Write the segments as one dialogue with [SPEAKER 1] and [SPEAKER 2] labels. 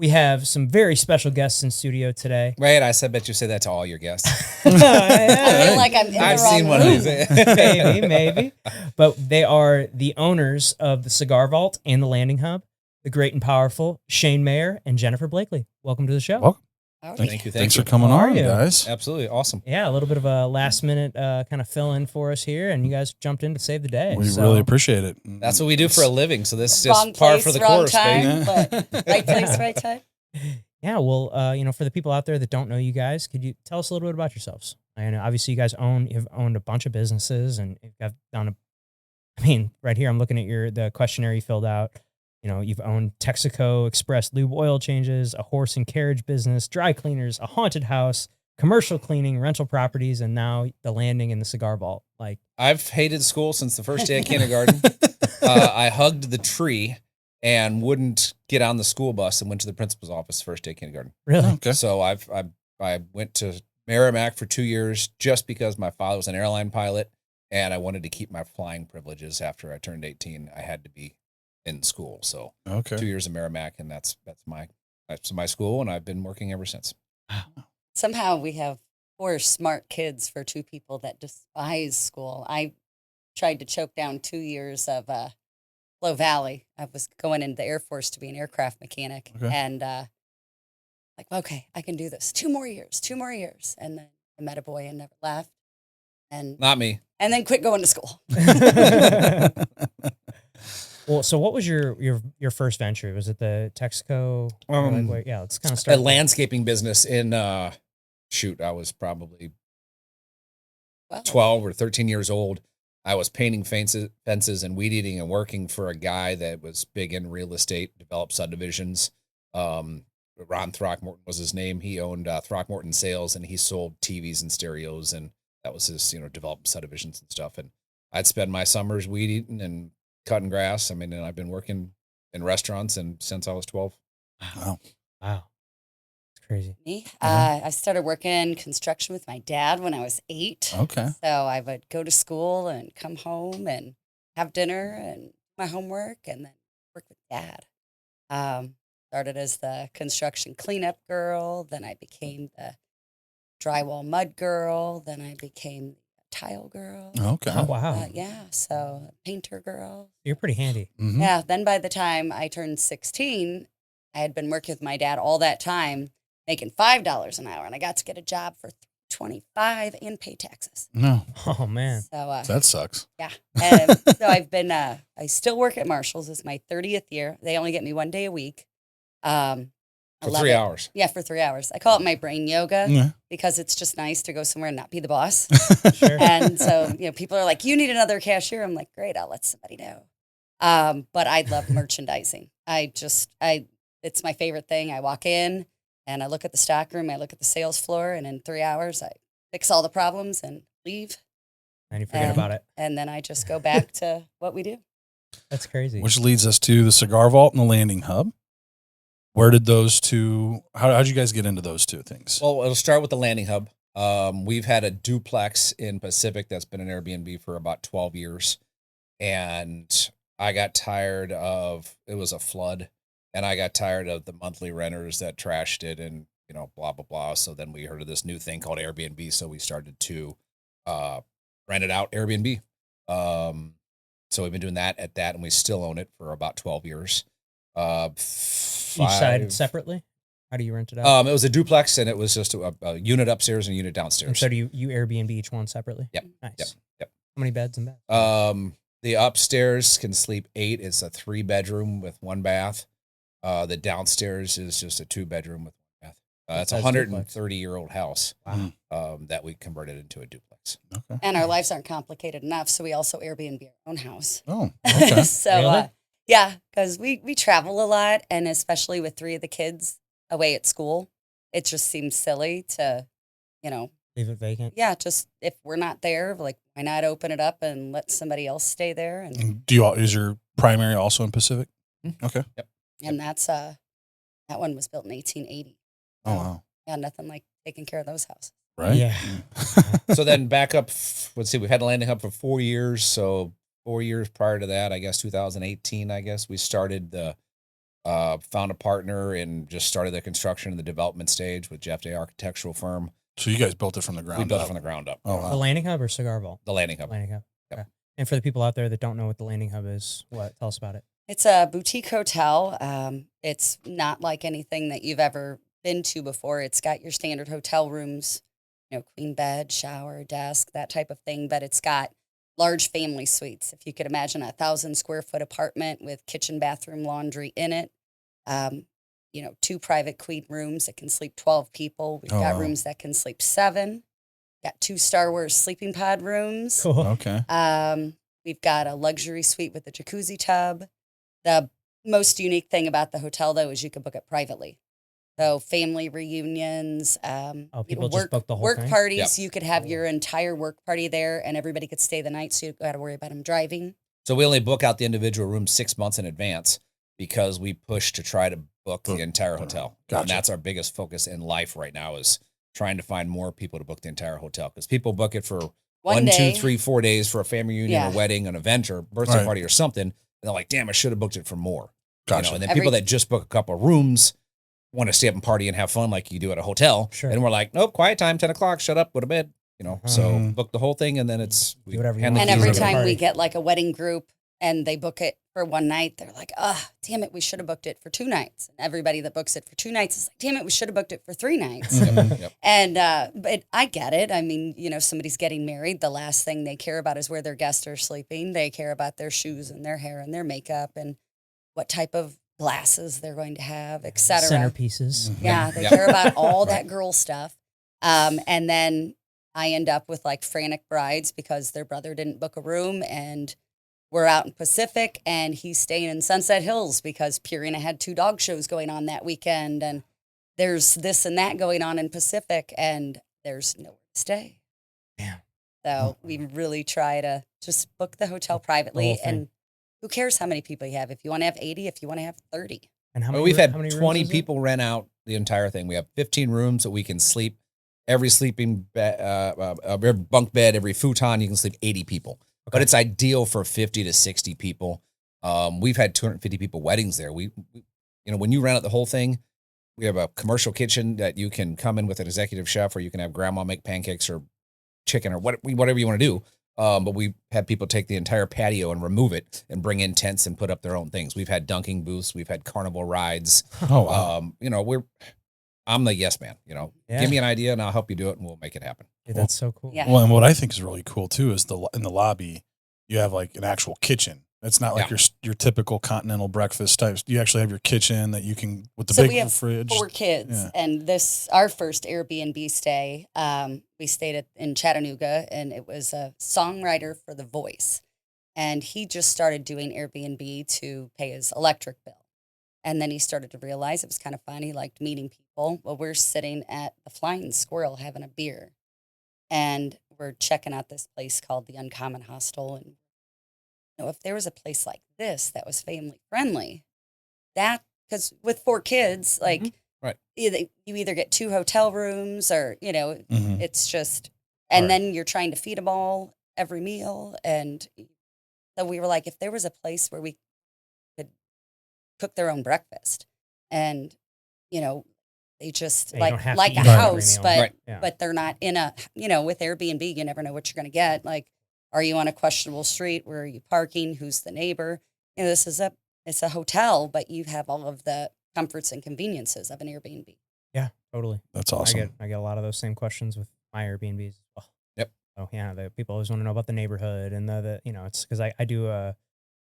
[SPEAKER 1] We have some very special guests in studio today.
[SPEAKER 2] Right, I bet you say that to all your guests.
[SPEAKER 3] I feel like I'm in the
[SPEAKER 2] I've
[SPEAKER 3] wrong
[SPEAKER 2] seen one of
[SPEAKER 3] room.
[SPEAKER 2] these.
[SPEAKER 1] maybe. But they are the owners of the Cigar Vault and the Landing Hub, the great and powerful Shane Mayer and Jennifer Blakely. Welcome to the show.
[SPEAKER 4] Welcome.
[SPEAKER 3] Howdy.
[SPEAKER 2] Thank you.
[SPEAKER 4] Thanks for coming
[SPEAKER 1] How are
[SPEAKER 4] on,
[SPEAKER 1] you?
[SPEAKER 4] guys.
[SPEAKER 2] Absolutely awesome.
[SPEAKER 1] Yeah, a little bit of a last minute kind of fill in for us here, and you guys jumped in to save the day.
[SPEAKER 4] We
[SPEAKER 1] So-
[SPEAKER 4] really appreciate it.
[SPEAKER 2] That's what we do for a living. So this is
[SPEAKER 3] Wrong
[SPEAKER 2] just par
[SPEAKER 3] place,
[SPEAKER 2] for the
[SPEAKER 3] wrong
[SPEAKER 2] course,
[SPEAKER 3] time,
[SPEAKER 2] baby.
[SPEAKER 3] but right place, right time.
[SPEAKER 1] Yeah, well, for the people out there that don't know you guys, could you tell us a little bit about yourselves? I know obviously you guys you've owned a bunch of businesses, and you've done right here I'm looking at the questionnaire you filled out. You know, you've owned Texaco Express lube oil changes, a horse and carriage business, dry cleaners, a haunted house, commercial cleaning, rental properties, and now the Landing and the Cigar Vault. Like,
[SPEAKER 2] I've hated school since the first day of kindergarten. I hugged the tree and wouldn't get on the school bus and went to the principal's office first day of kindergarten.
[SPEAKER 1] really?
[SPEAKER 4] Okay.
[SPEAKER 2] So I went to Merrimack for 2 years just because my father was an airline pilot and I wanted to keep my flying privileges after I turned 18. I had to be in school. So 2
[SPEAKER 4] Okay.
[SPEAKER 2] years in Merrimack, and that's my school, and I've been working ever since.
[SPEAKER 3] Somehow we have 4 smart kids for 2 people that despise school. I tried to choke down 2 years of Low Valley. I was going into the Air Force to be an aircraft mechanic,
[SPEAKER 4] Okay.
[SPEAKER 3] and okay, I can do this. 2 more years, 2 more years, and then I met a boy and never left, and
[SPEAKER 2] Not me.
[SPEAKER 3] then quit going to school.
[SPEAKER 1] Well, so what was your first venture? Was it the Texaco? Or let's kind of
[SPEAKER 2] A
[SPEAKER 1] start.
[SPEAKER 2] landscaping business in I was probably
[SPEAKER 3] Wow.
[SPEAKER 2] 12 or 13 years old. I was painting fences and weed eating and working for a guy that was big in real estate, developed subdivisions. Ron Throckmorton was his name. He owned Throckmorton Sales, and he sold TVs and stereos, and that was his, developed subdivisions and stuff. And I'd spend my summers weed eating and cutting grass. And I've been working in restaurants and since I was 12.
[SPEAKER 4] Wow.
[SPEAKER 1] Wow, it's crazy.
[SPEAKER 3] Me?
[SPEAKER 4] Mhm.
[SPEAKER 3] I started working construction with my dad when I was 8.
[SPEAKER 4] Okay.
[SPEAKER 3] So I would go to school and come home and have dinner and my homework and then work with dad. Started as the construction cleanup girl. Then I became the drywall mud girl. Then I became the tile girl.
[SPEAKER 4] Okay.
[SPEAKER 1] Oh wow,
[SPEAKER 3] So painter girl.
[SPEAKER 1] you're pretty handy.
[SPEAKER 4] Mhm.
[SPEAKER 3] Yeah. Then by the time I turned 16, I had been working with my dad all that time, making $5 an hour, and I got to get a job for $25 and pay taxes.
[SPEAKER 4] No,
[SPEAKER 1] Oh man,
[SPEAKER 3] So
[SPEAKER 4] that sucks.
[SPEAKER 3] yeah, so I've been. I still work at Marshall's. It's my 30th year. They only get me 1 day a week. I
[SPEAKER 2] For
[SPEAKER 3] love
[SPEAKER 2] 3
[SPEAKER 3] it.
[SPEAKER 2] hours.
[SPEAKER 3] Yeah, for 3 hours. I call it my brain yoga
[SPEAKER 4] Yeah.
[SPEAKER 3] because it's just nice to go somewhere and not be the boss.
[SPEAKER 1] sure.
[SPEAKER 3] And so, people are like, you need another cashier. I'm like, great, I'll let somebody know. But I love merchandising. It's my favorite thing. I walk in and I look at the stock room, I look at the sales floor, and in 3 hours, I fix all the problems and leave.
[SPEAKER 1] And you forget about it.
[SPEAKER 3] And then I just go back to what we do.
[SPEAKER 1] That's crazy.
[SPEAKER 4] Which leads us to the Cigar Vault and the Landing Hub. Where did those two? How'd you guys get into those two things?
[SPEAKER 2] Well, it'll start with the Landing Hub. We've had a duplex in Pacific that's been an Airbnb for about 12 years. And I got tired of, it was a flood, and I got tired of the monthly renters that trashed it and, blah, blah, blah. So then we heard of this new thing called Airbnb. So we started to rent it out Airbnb. So we've been doing that, and we still own it for about 12 years.
[SPEAKER 1] Each side separately. How do you rent it out?
[SPEAKER 2] It was a duplex, and it was just a unit upstairs and a unit
[SPEAKER 1] And
[SPEAKER 2] downstairs.
[SPEAKER 1] so do you Airbnb each one separately?
[SPEAKER 2] Yep.
[SPEAKER 1] Nice.
[SPEAKER 2] Yep.
[SPEAKER 1] How many beds and baths?
[SPEAKER 2] The upstairs can sleep 8. It's a 3-bedroom with 1 bath. The downstairs is just a 2-bedroom with 1 bath. It's a
[SPEAKER 1] That's duplex.
[SPEAKER 2] 130-year-old house
[SPEAKER 1] Wow.
[SPEAKER 2] that we converted into a duplex.
[SPEAKER 4] Okay.
[SPEAKER 3] And our lives aren't complicated enough, so we also Airbnb our own house.
[SPEAKER 4] Oh, okay.
[SPEAKER 3] So,
[SPEAKER 1] Really?
[SPEAKER 3] yeah, because we travel a lot, and especially with 3 of the kids away at school, it just seems silly to,
[SPEAKER 1] Leave it vacant.
[SPEAKER 3] yeah, just if we're not there, like, why not open it up and let somebody else stay there? And
[SPEAKER 4] Is your primary also in Pacific? Okay.
[SPEAKER 3] and that's that one was built in 1880.
[SPEAKER 4] Oh wow.
[SPEAKER 3] Yeah, nothing like taking care of those houses.
[SPEAKER 4] Right.
[SPEAKER 1] Yeah.
[SPEAKER 2] So then back up, let's see, we've had a Landing Hub for 4 years. So 4 years prior to that, I guess 2018, we started the Found a partner and just started the construction and the development stage with Jeff Day Architectural Firm.
[SPEAKER 4] So you guys built it from the ground
[SPEAKER 2] We built
[SPEAKER 4] up.
[SPEAKER 2] it from the ground up.
[SPEAKER 4] Oh,
[SPEAKER 1] The
[SPEAKER 4] wow.
[SPEAKER 1] landing hub or Cigar Vault?
[SPEAKER 2] The landing hub.
[SPEAKER 1] Landing hub.
[SPEAKER 2] Yep.
[SPEAKER 1] Okay. And for the people out there that don't know what the landing hub is, tell us about it.
[SPEAKER 3] It's a boutique hotel. It's not like anything that you've ever been to before. It's got your standard hotel rooms, queen bed, shower, desk, that type of thing. But it's got large family suites. If you could imagine 1,000 square foot apartment with kitchen, bathroom, laundry in it. 2 private queen rooms that can sleep 12 people. We've got
[SPEAKER 4] wow.
[SPEAKER 3] rooms that can sleep 7. Got 2 Star Wars sleeping pod rooms.
[SPEAKER 1] Cool.
[SPEAKER 4] Okay.
[SPEAKER 3] We've got a luxury suite with a jacuzzi tub. The most unique thing about the hotel, though, is you can book it privately. So family reunions,
[SPEAKER 1] People just book the whole
[SPEAKER 3] work
[SPEAKER 1] thing?
[SPEAKER 3] parties.
[SPEAKER 2] Yep.
[SPEAKER 3] You could have
[SPEAKER 1] Cool.
[SPEAKER 3] your entire work party there, and everybody could stay the night, so you got to worry about them driving.
[SPEAKER 2] So we only book out the individual rooms 6 months in advance because we push to try to book the entire hotel.
[SPEAKER 4] Gotcha.
[SPEAKER 2] And that's our biggest focus in life right now is trying to find more people to book the entire hotel because people book it for
[SPEAKER 3] One
[SPEAKER 2] 1,
[SPEAKER 3] day.
[SPEAKER 2] 2, 3, 4 days for a family reunion,
[SPEAKER 3] Yeah.
[SPEAKER 2] a wedding, an event, or birthday
[SPEAKER 4] Right.
[SPEAKER 2] party or something. And they're like, damn, I should have booked it for more.
[SPEAKER 4] Gotcha.
[SPEAKER 2] And then
[SPEAKER 3] Every-
[SPEAKER 2] people that just book a couple of rooms want to stay up and party and have fun like you do at a hotel.
[SPEAKER 1] Sure.
[SPEAKER 2] And we're like, nope, quiet time, 10 o'clock, shut up, go to bed. So
[SPEAKER 4] Mhm.
[SPEAKER 2] book the whole thing and then it's
[SPEAKER 1] Do whatever you
[SPEAKER 2] hand the
[SPEAKER 1] want.
[SPEAKER 3] And
[SPEAKER 2] keys
[SPEAKER 3] every
[SPEAKER 2] over.
[SPEAKER 3] time
[SPEAKER 1] party.
[SPEAKER 3] we get like a wedding group and they book it for one night, they're like, damn it, we should have booked it for 2 nights. And everybody that books it for 2 nights is like, damn it, we should have booked it for 3 nights.
[SPEAKER 4] Mhm.
[SPEAKER 2] Yep.
[SPEAKER 3] And but I get it. I mean, somebody's getting married. The last thing they care about is where their guests are sleeping. They care about their shoes and their hair and their makeup and what type of glasses they're going to have, et cetera.
[SPEAKER 1] Centerpieces.
[SPEAKER 3] Yeah, they
[SPEAKER 2] Yep.
[SPEAKER 3] care about all that girl stuff. And then I end up with like frantic brides because their brother didn't book a room and we're out in Pacific and he's staying in Sunset Hills because Purina had 2 dog shows going on that weekend and there's this and that going on in Pacific and there's nowhere to stay.
[SPEAKER 1] Yeah.
[SPEAKER 3] So we really try to just book the hotel privately
[SPEAKER 1] thing.
[SPEAKER 3] and who cares how many people you have? If you want to have 80, if you want to have 30.
[SPEAKER 1] And how
[SPEAKER 2] Well,
[SPEAKER 1] many?
[SPEAKER 2] we've had
[SPEAKER 1] how many rooms
[SPEAKER 2] 20
[SPEAKER 1] is it?
[SPEAKER 2] people rent out the entire thing. We have 15 rooms that we can sleep. Every sleeping every bunk bed, every futon, you can sleep 80 people. But
[SPEAKER 1] Okay.
[SPEAKER 2] it's ideal for 50 to 60 people. We've had 250 people weddings there. We when you rent out the whole thing, we have a commercial kitchen that you can come in with an executive chef, or you can have grandma make pancakes or chicken or whatever you want to do. But we had people take the entire patio and remove it and bring in tents and put up their own things. We've had dunking booths. We've had carnival rides.
[SPEAKER 4] Oh, wow.
[SPEAKER 2] I'm the yes man.
[SPEAKER 1] Yeah.
[SPEAKER 2] Give me an idea and I'll help you do it and we'll make it happen.
[SPEAKER 1] Dude, that's so cool.
[SPEAKER 3] Yeah.
[SPEAKER 4] Well, and what I think is really cool too is in the lobby, you have like an actual kitchen. It's not like
[SPEAKER 2] Yeah.
[SPEAKER 4] your typical continental breakfast types. You actually have your kitchen that you can with the
[SPEAKER 3] So
[SPEAKER 4] big
[SPEAKER 3] we have
[SPEAKER 4] fridge.
[SPEAKER 3] 4 kids,
[SPEAKER 4] Yeah.
[SPEAKER 3] and our first Airbnb stay, we stayed in Chattanooga, and it was a songwriter for The Voice, and he just started doing Airbnb to pay his electric bill, and then he started to realize it was kind of fun. He liked meeting people. Well, we're sitting at the Flying Squirrel having a beer, and we're checking out this place called the Uncommon Hostel, and if there was a place like this that was family friendly, because with 4 kids, like
[SPEAKER 2] Right.
[SPEAKER 3] you either get 2 hotel rooms or
[SPEAKER 4] Mhm.
[SPEAKER 3] it's just, and
[SPEAKER 2] Right.
[SPEAKER 3] then you're trying to feed them all every meal, and so we were like, if there was a place where we could cook their own breakfast, and they just
[SPEAKER 1] Yeah, you don't have to
[SPEAKER 3] like
[SPEAKER 1] eat
[SPEAKER 3] a
[SPEAKER 1] every
[SPEAKER 3] house,
[SPEAKER 1] meal.
[SPEAKER 3] but
[SPEAKER 2] Right.
[SPEAKER 1] Yeah.
[SPEAKER 3] but they're not in a with Airbnb, you never know what you're going to get. Like, are you on a questionable street? Where are you parking? Who's the neighbor? It's a hotel, but you have all of the comforts and conveniences of an Airbnb.
[SPEAKER 1] Yeah, totally.
[SPEAKER 4] That's awesome.
[SPEAKER 1] I get a lot of those same questions with my Airbnbs as well.
[SPEAKER 2] Yep.
[SPEAKER 1] So yeah, the people always want to know about the neighborhood and it's because I do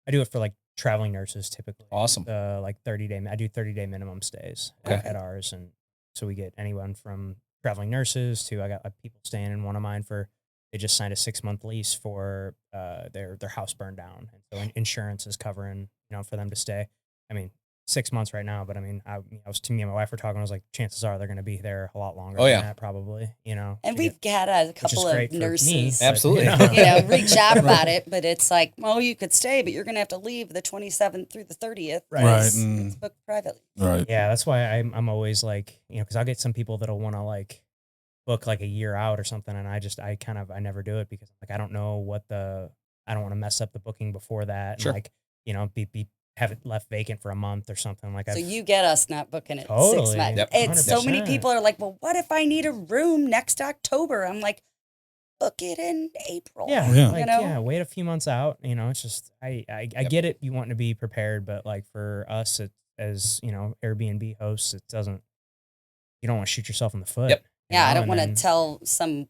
[SPEAKER 1] it for like traveling nurses typically.
[SPEAKER 2] Awesome.
[SPEAKER 1] Like 30-day. I do 30-day minimum stays
[SPEAKER 2] Okay.
[SPEAKER 1] at ours, and so we get anyone from traveling nurses to I got people staying in one of mine they just signed a 6-month lease for their house burned down, and so insurance is covering for them to stay. I mean, 6 months right now, but I mean, me and my wife were talking. I was like, chances are they're going to be there a lot longer.
[SPEAKER 2] Oh,
[SPEAKER 1] than
[SPEAKER 2] yeah.
[SPEAKER 1] that, probably.
[SPEAKER 3] And
[SPEAKER 1] to
[SPEAKER 3] we've
[SPEAKER 1] get-
[SPEAKER 3] got a
[SPEAKER 1] which is
[SPEAKER 3] couple of
[SPEAKER 1] great for me,
[SPEAKER 3] nurses,
[SPEAKER 1] but,
[SPEAKER 2] Absolutely.
[SPEAKER 3] reach out about it, but it's like, well, you could stay, but you're going to have to leave the 27th through the 30th.
[SPEAKER 1] Right.
[SPEAKER 3] because
[SPEAKER 4] Right,
[SPEAKER 3] It's booked privately.
[SPEAKER 4] Right.
[SPEAKER 1] Yeah, that's why I'm always like, because I'll get some people that'll want to like book like a year out or something, and I never do it because like I don't know I don't want to mess up the booking before that,
[SPEAKER 2] Sure.
[SPEAKER 1] and like be have it left vacant for a month or something. Like
[SPEAKER 3] So
[SPEAKER 1] I've,
[SPEAKER 3] you get us not booking it 6
[SPEAKER 1] Totally.
[SPEAKER 3] months.
[SPEAKER 2] Yep.
[SPEAKER 3] It's so many
[SPEAKER 1] 100%.
[SPEAKER 3] people are like, well, what if I need a room next October? I'm like, book it in April.
[SPEAKER 1] yeah,
[SPEAKER 4] Yeah.
[SPEAKER 1] like,
[SPEAKER 3] You know?
[SPEAKER 1] yeah, wait a few months out. You know, it's just, I get it. You want to be prepared, but like for us, as, you know, Airbnb hosts, it doesn't, you don't want to shoot yourself in the foot.
[SPEAKER 2] Yep.
[SPEAKER 1] you
[SPEAKER 3] Yeah, I
[SPEAKER 1] know,
[SPEAKER 3] don't
[SPEAKER 1] and
[SPEAKER 3] want to
[SPEAKER 1] then-
[SPEAKER 3] tell some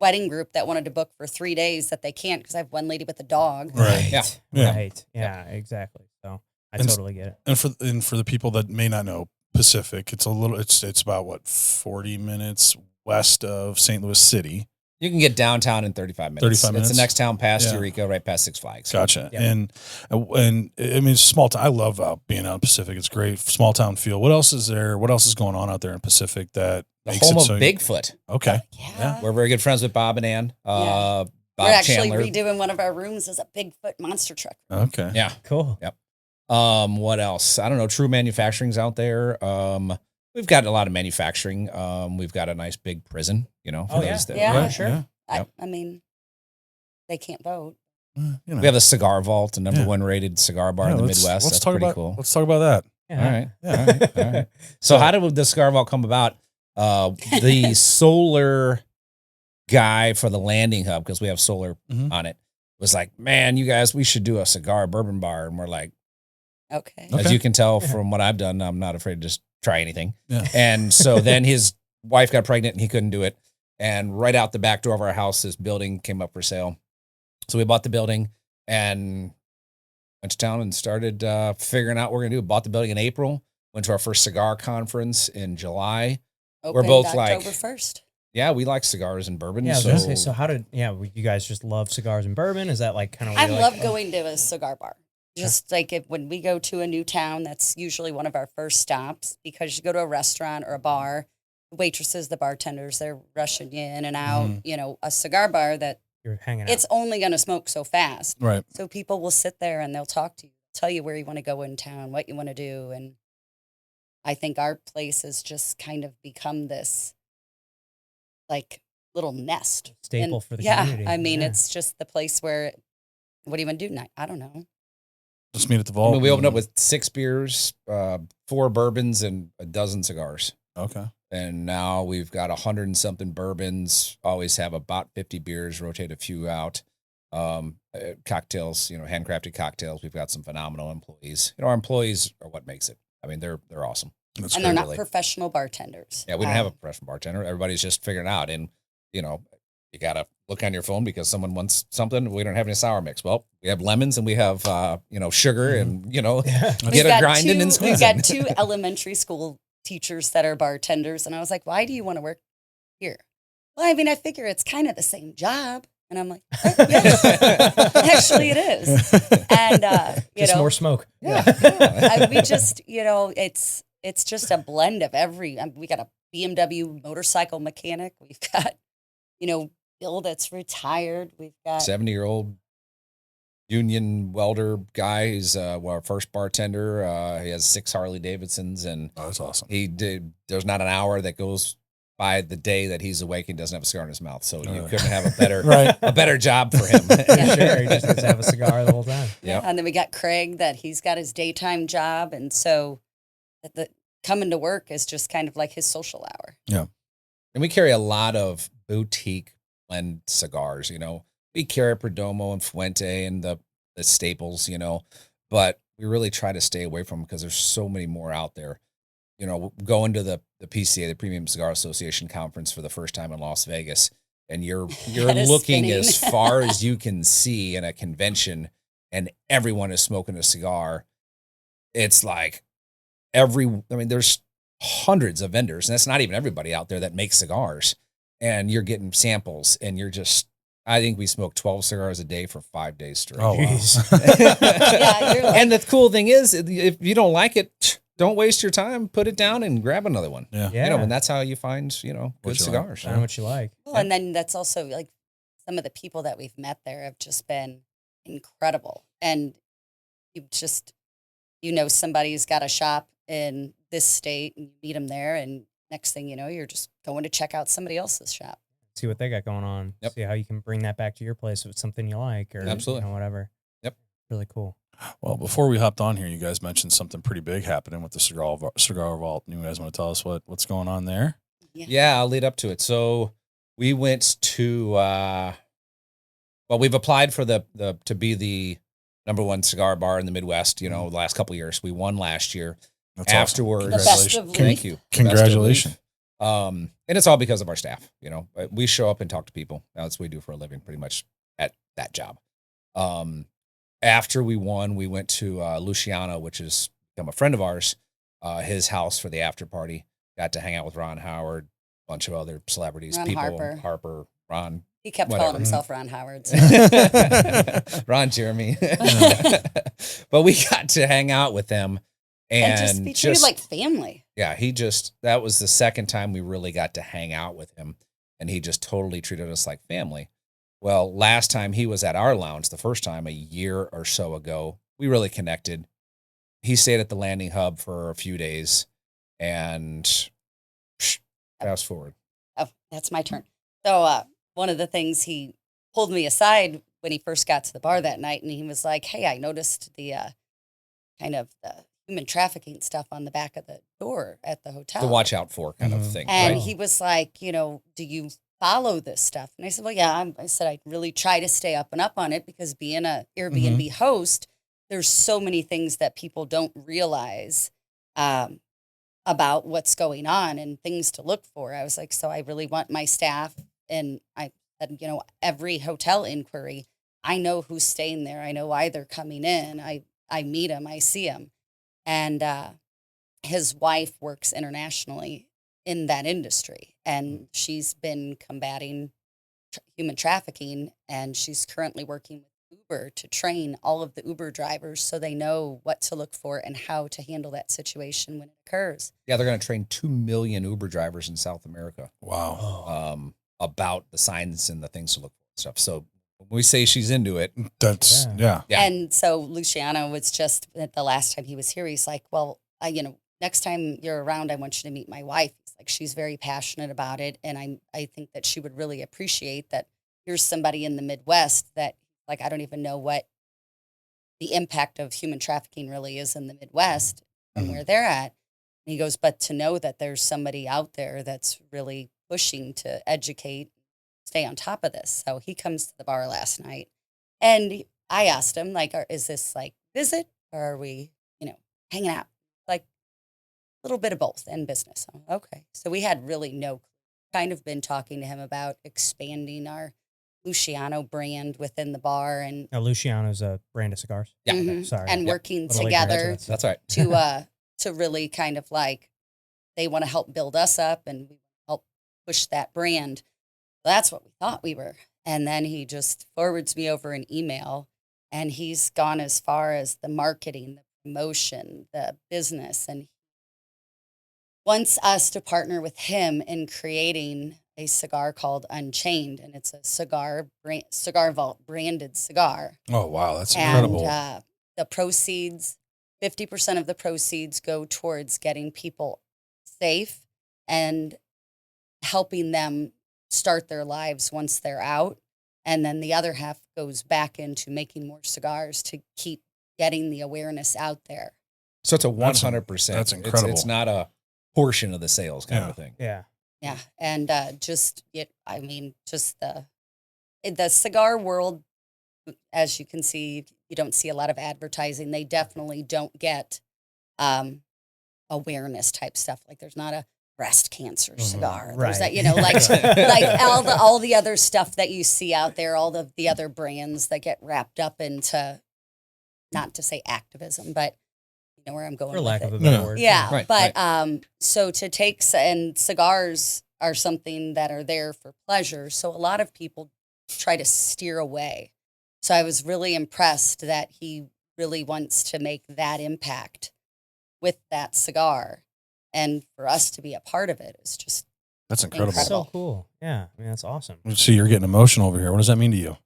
[SPEAKER 3] wedding group that wanted to book for 3 days that they can't because I have one lady with a dog.
[SPEAKER 4] Right.
[SPEAKER 2] Yeah.
[SPEAKER 4] Yeah.
[SPEAKER 1] Right. Yeah, exactly. So I
[SPEAKER 4] And-
[SPEAKER 1] totally get it.
[SPEAKER 4] And for the people that may not know, Pacific, it's about what, 40 minutes west of St. Louis City.
[SPEAKER 2] You can get downtown in 35 minutes.
[SPEAKER 4] 35
[SPEAKER 2] It's
[SPEAKER 4] minutes?
[SPEAKER 2] the next town past
[SPEAKER 4] Yeah.
[SPEAKER 2] Eureka, right past Six Flags.
[SPEAKER 4] Gotcha.
[SPEAKER 1] Yeah.
[SPEAKER 4] And I mean, it's a small town. I love being out in Pacific. It's great. Small town feel. What else is there? What else is going on out there in Pacific that
[SPEAKER 2] The
[SPEAKER 4] makes
[SPEAKER 2] home
[SPEAKER 4] it
[SPEAKER 2] of
[SPEAKER 4] so
[SPEAKER 2] Bigfoot.
[SPEAKER 4] Okay.
[SPEAKER 3] Yeah.
[SPEAKER 2] We're very good friends with Bob and Ann. Bob
[SPEAKER 3] We're actually
[SPEAKER 2] Chandler.
[SPEAKER 3] redoing one of our rooms as a Bigfoot monster truck.
[SPEAKER 4] Okay.
[SPEAKER 2] Yeah.
[SPEAKER 1] Cool.
[SPEAKER 2] What else? I don't know. True Manufacturing's out there. We've got a lot of manufacturing. We've got a nice big prison, you know, for
[SPEAKER 1] Oh,
[SPEAKER 2] those
[SPEAKER 1] yeah.
[SPEAKER 2] that
[SPEAKER 3] Yeah.
[SPEAKER 1] sure.
[SPEAKER 4] Yeah.
[SPEAKER 2] Yep.
[SPEAKER 3] I mean, they can't vote.
[SPEAKER 4] You know.
[SPEAKER 2] We have a Cigar Vault, a number
[SPEAKER 4] Yeah.
[SPEAKER 2] one rated cigar bar
[SPEAKER 4] Yeah,
[SPEAKER 2] in the
[SPEAKER 4] let's-
[SPEAKER 2] Midwest.
[SPEAKER 4] Let's
[SPEAKER 2] That's
[SPEAKER 4] talk
[SPEAKER 2] pretty
[SPEAKER 4] about
[SPEAKER 2] cool.
[SPEAKER 4] Let's talk about that.
[SPEAKER 1] Yeah.
[SPEAKER 2] All right.
[SPEAKER 4] Yeah.
[SPEAKER 2] All right. All right. So how did the Cigar Vault come about? The solar guy for the landing hub, because we have solar
[SPEAKER 4] Mhm.
[SPEAKER 2] on it, was like, man, you guys, we should do a cigar bourbon bar. And we're like,
[SPEAKER 3] Okay.
[SPEAKER 2] as
[SPEAKER 4] Okay.
[SPEAKER 2] you can tell
[SPEAKER 1] Yeah.
[SPEAKER 2] from what I've done, I'm not afraid to just try anything.
[SPEAKER 4] Yeah.
[SPEAKER 2] And so then his wife got pregnant and he couldn't do it. And right out the back door of our house, this building came up for sale. So we bought the building and went to town and started figuring out what we're going to do. Bought the building in April, went to our first cigar conference in July.
[SPEAKER 3] Opened
[SPEAKER 2] both
[SPEAKER 3] October
[SPEAKER 2] like-
[SPEAKER 3] 1st.
[SPEAKER 2] Yeah, we like cigars and bourbon.
[SPEAKER 1] Yeah, I was
[SPEAKER 2] so
[SPEAKER 1] gonna say. So how did? Yeah, you guys just love cigars and bourbon? Is that like kind of?
[SPEAKER 3] I love going to a cigar bar. Just like when we go to a new town, that's usually one of our first stops because you go to a restaurant or a bar, the waitresses, the bartenders, they're rushing you in and out.
[SPEAKER 4] Mhm.
[SPEAKER 3] You know, a cigar bar that
[SPEAKER 1] You're hanging out.
[SPEAKER 3] it's only going to smoke so fast.
[SPEAKER 4] Right.
[SPEAKER 3] So people will sit there and they'll talk to you, tell you where you want to go in town, what you want to do. And I think our place has just kind of become this like little nest.
[SPEAKER 1] staple
[SPEAKER 3] And
[SPEAKER 1] for the
[SPEAKER 3] yeah,
[SPEAKER 1] community.
[SPEAKER 3] I mean,
[SPEAKER 1] Yeah.
[SPEAKER 3] it's just the place where, what do you want to do tonight? I don't know.
[SPEAKER 4] Let's meet at the
[SPEAKER 2] I
[SPEAKER 4] vault.
[SPEAKER 2] mean, we opened up with 6 beers, 4 bourbons, and a dozen cigars.
[SPEAKER 4] Okay.
[SPEAKER 2] And now we've got 100 and something bourbons, always have about 50 beers, rotate a few out. Cocktails, you know, handcrafted cocktails. We've got some phenomenal employees. You know, our employees are what makes it. I mean, they're awesome.
[SPEAKER 4] That's
[SPEAKER 3] And
[SPEAKER 4] great.
[SPEAKER 3] they're not
[SPEAKER 2] really.
[SPEAKER 3] professional bartenders.
[SPEAKER 2] Yeah, we don't have a professional bartender. Everybody's just figuring it out. And, you know, you got to look on your phone because someone wants something. We don't have any sour mix. Well, we have lemons and we have, you know, sugar and, you know,
[SPEAKER 1] Yeah.
[SPEAKER 3] We've
[SPEAKER 2] get a
[SPEAKER 3] got
[SPEAKER 2] grinding
[SPEAKER 3] two-
[SPEAKER 2] and
[SPEAKER 3] We've
[SPEAKER 2] squeezing.
[SPEAKER 3] got 2 elementary school teachers that are bartenders. And I was like, why do you want to work here? Well, I mean, I figure it's kind of the same job. And I'm like, yeah, actually it is. And, you
[SPEAKER 1] Just
[SPEAKER 3] know,
[SPEAKER 1] more smoke.
[SPEAKER 3] yeah. We just, you know, it's just a blend of every, we got a BMW motorcycle mechanic. We've got, you know, Bill that's retired. We've got
[SPEAKER 2] 70-year-old union welder guy. He's our first bartender. He has 6 Harley Davidsons, and
[SPEAKER 4] Oh, that's awesome.
[SPEAKER 2] there's not an hour that goes by the day that he's awake and doesn't have a cigar in his mouth. So you
[SPEAKER 4] Really?
[SPEAKER 2] couldn't have a better
[SPEAKER 4] Right.
[SPEAKER 2] a better job for him.
[SPEAKER 1] Sure, he just gets to have a cigar the whole time.
[SPEAKER 3] Yeah,
[SPEAKER 2] Yep.
[SPEAKER 3] and then we got Craig that he's got his daytime job, and so the coming to work is just kind of like his social hour.
[SPEAKER 2] And we carry a lot of boutique blend cigars. You know, we carry Perdomo and Fuente and the staples. You know, but we really try to stay away from them because there's so many more out there. You know, going to the PCA, the Premium Cigar Association conference for the first time in Las Vegas, and you're
[SPEAKER 3] Head is
[SPEAKER 2] looking
[SPEAKER 3] spinning.
[SPEAKER 2] as far as you can see in a convention, and everyone is smoking a cigar. It's like there's hundreds of vendors, and that's not even everybody out there that makes cigars, and you're getting samples, and I think we smoke 12 cigars a day for 5 days straight.
[SPEAKER 4] Oh, wow.
[SPEAKER 3] Yeah, you're like,
[SPEAKER 2] And the cool thing is, if you don't like it, don't waste your time. Put it down and grab another one.
[SPEAKER 4] Yeah.
[SPEAKER 1] Yeah.
[SPEAKER 2] You know, and that's how you find, you know,
[SPEAKER 4] What
[SPEAKER 2] good
[SPEAKER 4] you like.
[SPEAKER 2] cigars.
[SPEAKER 1] Find what you like.
[SPEAKER 3] well, and then that's also like some of the people that we've met there have just been incredible, and you know somebody's got a shop in this state, and you meet them there, and next thing you know, you're just going to check out somebody else's shop.
[SPEAKER 1] See what they got going on.
[SPEAKER 2] Yep.
[SPEAKER 1] See how you can bring that back to your place if it's something you like or
[SPEAKER 2] Absolutely.
[SPEAKER 1] you know, whatever.
[SPEAKER 2] Yep.
[SPEAKER 1] Really cool.
[SPEAKER 4] Well, before we hopped on here, you guys mentioned something pretty big happening with the cigar vault. You guys want to tell us what's going on there?
[SPEAKER 2] Yeah, I'll lead up to it. So we went to we've applied for the to be the #1 cigar bar in the Midwest, the last couple of years. We won last year.
[SPEAKER 4] That's
[SPEAKER 2] Afterwards,
[SPEAKER 3] The best of
[SPEAKER 2] thank you.
[SPEAKER 4] Congratulations.
[SPEAKER 2] And it's all because of our staff. We show up and talk to people. That's what we do for a living, pretty much at that job. After we won, we went to Luciano, which has become a friend of ours, his house for the after party. Got to hang out with Ron Howard, a bunch of other celebrities,
[SPEAKER 3] Ron
[SPEAKER 2] people,
[SPEAKER 3] Harper.
[SPEAKER 2] Ron.
[SPEAKER 3] He kept
[SPEAKER 2] whatever.
[SPEAKER 3] calling himself Ron Howard. So.
[SPEAKER 2] Ron Jeremy. But we got to hang out with them
[SPEAKER 3] And just be treated like family.
[SPEAKER 2] Yeah, that was the second time we really got to hang out with him, and he just totally treated us like family. Well, last time he was at our lounge, the first time a year or so ago, we really connected. He stayed at the landing hub for a few days, and fast forward.
[SPEAKER 3] Oh, that's my turn. So one of the things, he pulled me aside when he first got to the bar that night, and he was like, "Hey, I noticed the kind of the human trafficking stuff on the back of the door at the hotel.
[SPEAKER 2] To watch out for kind of thing."
[SPEAKER 3] And
[SPEAKER 2] right?
[SPEAKER 3] he was like, do you follow this stuff? And I said, well, yeah. I said, I really try to stay up and up on it, because being a Airbnb host, there's so many things that people don't realize about what's going on and things to look for. I was like, so I really want my staff, and I said, every hotel inquiry, I know who's staying there. I know why they're coming in. I meet them, I see them. And his wife works internationally in that industry, and she's been combating human trafficking, and she's currently working with Uber to train all of the Uber drivers so they know what to look for and how to handle that situation when it occurs.
[SPEAKER 2] Yeah, they're going to train 2 million Uber drivers in South America.
[SPEAKER 4] Wow.
[SPEAKER 2] About the signs and the things to look for and stuff. So when we say she's into it,
[SPEAKER 4] That's yeah.
[SPEAKER 3] And so Luciano was just, the last time he was here, he's like, well, next time you're around, I want you to meet my wife. He's like, she's very passionate about it. And I think that she would really appreciate that here's somebody in the Midwest that, like, I don't even know what the impact of human trafficking really is in the Midwest and where they're at. And he goes, but to know that there's somebody out there that's really pushing to educate, stay on top of this. So he comes to the bar last night, and I asked him, like, is this like visit, or are we, hanging out? Like, a little bit of both, and business. Okay. So we had really kind of been talking to him about expanding our Luciano brand within the bar, and
[SPEAKER 1] Luciano's a brand of cigars.
[SPEAKER 2] Yeah.
[SPEAKER 1] Sorry.
[SPEAKER 3] and
[SPEAKER 1] Yeah.
[SPEAKER 3] working
[SPEAKER 1] Little late
[SPEAKER 3] together
[SPEAKER 2] That's right.
[SPEAKER 3] to really kind of like, they want to help build us up, and we help push that brand. That's what we thought we were. And then he just forwards me over an email, and he's gone as far as the marketing, the promotion, the business, and wants us to partner with him in creating a cigar called Unchained, and it's a cigar vault branded cigar.
[SPEAKER 4] Oh wow, that's incredible.
[SPEAKER 3] And the proceeds, 50% of the proceeds go towards getting people safe and helping them start their lives once they're out. And then the other half goes back into making more cigars to keep getting the awareness out there.
[SPEAKER 2] So it's a 100%.
[SPEAKER 4] That's incredible.
[SPEAKER 2] It's not a portion of the sales kind of a thing.
[SPEAKER 1] Yeah.
[SPEAKER 3] Yeah. And just the cigar world, as you can see, you don't see a lot of advertising. They definitely don't get awareness type stuff. Like, there's not a breast cancer cigar. There's
[SPEAKER 1] Right.
[SPEAKER 3] that, like all the other stuff that you see out there, all the other brands that get wrapped up into, not to say activism, but you know where I'm going
[SPEAKER 1] For
[SPEAKER 3] with
[SPEAKER 1] lack
[SPEAKER 3] it.
[SPEAKER 1] of a better word.
[SPEAKER 3] Yeah,
[SPEAKER 2] Right,
[SPEAKER 3] but so to take, and cigars are something that are there for pleasure. So a lot of people try to steer away. So I was really impressed that he really wants to make that impact with that cigar. And for us to be a part of it is just
[SPEAKER 4] That's incredible.
[SPEAKER 3] Incredible.
[SPEAKER 1] So cool. Yeah. I mean, that's awesome.
[SPEAKER 4] See, you're getting emotional over here. What does that mean to you?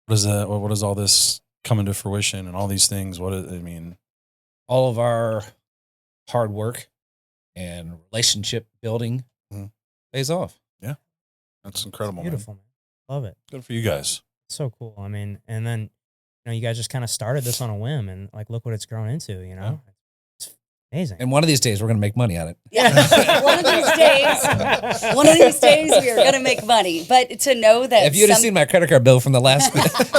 [SPEAKER 4] What is that? What does all this come into fruition and all these things?
[SPEAKER 2] All of our hard work and relationship building pays off.
[SPEAKER 4] Yeah, that's incredible.
[SPEAKER 1] Beautiful, man. Love it.
[SPEAKER 4] Good for you guys.
[SPEAKER 1] So cool. I mean, and then, you guys just kind of started this on a whim, and like, look what it's grown into. It's amazing.
[SPEAKER 2] And one of these days, we're going to make money on it.
[SPEAKER 3] Yeah. One of these days we are going to make money. But to know that
[SPEAKER 2] if you'd have seen my credit card bill from the last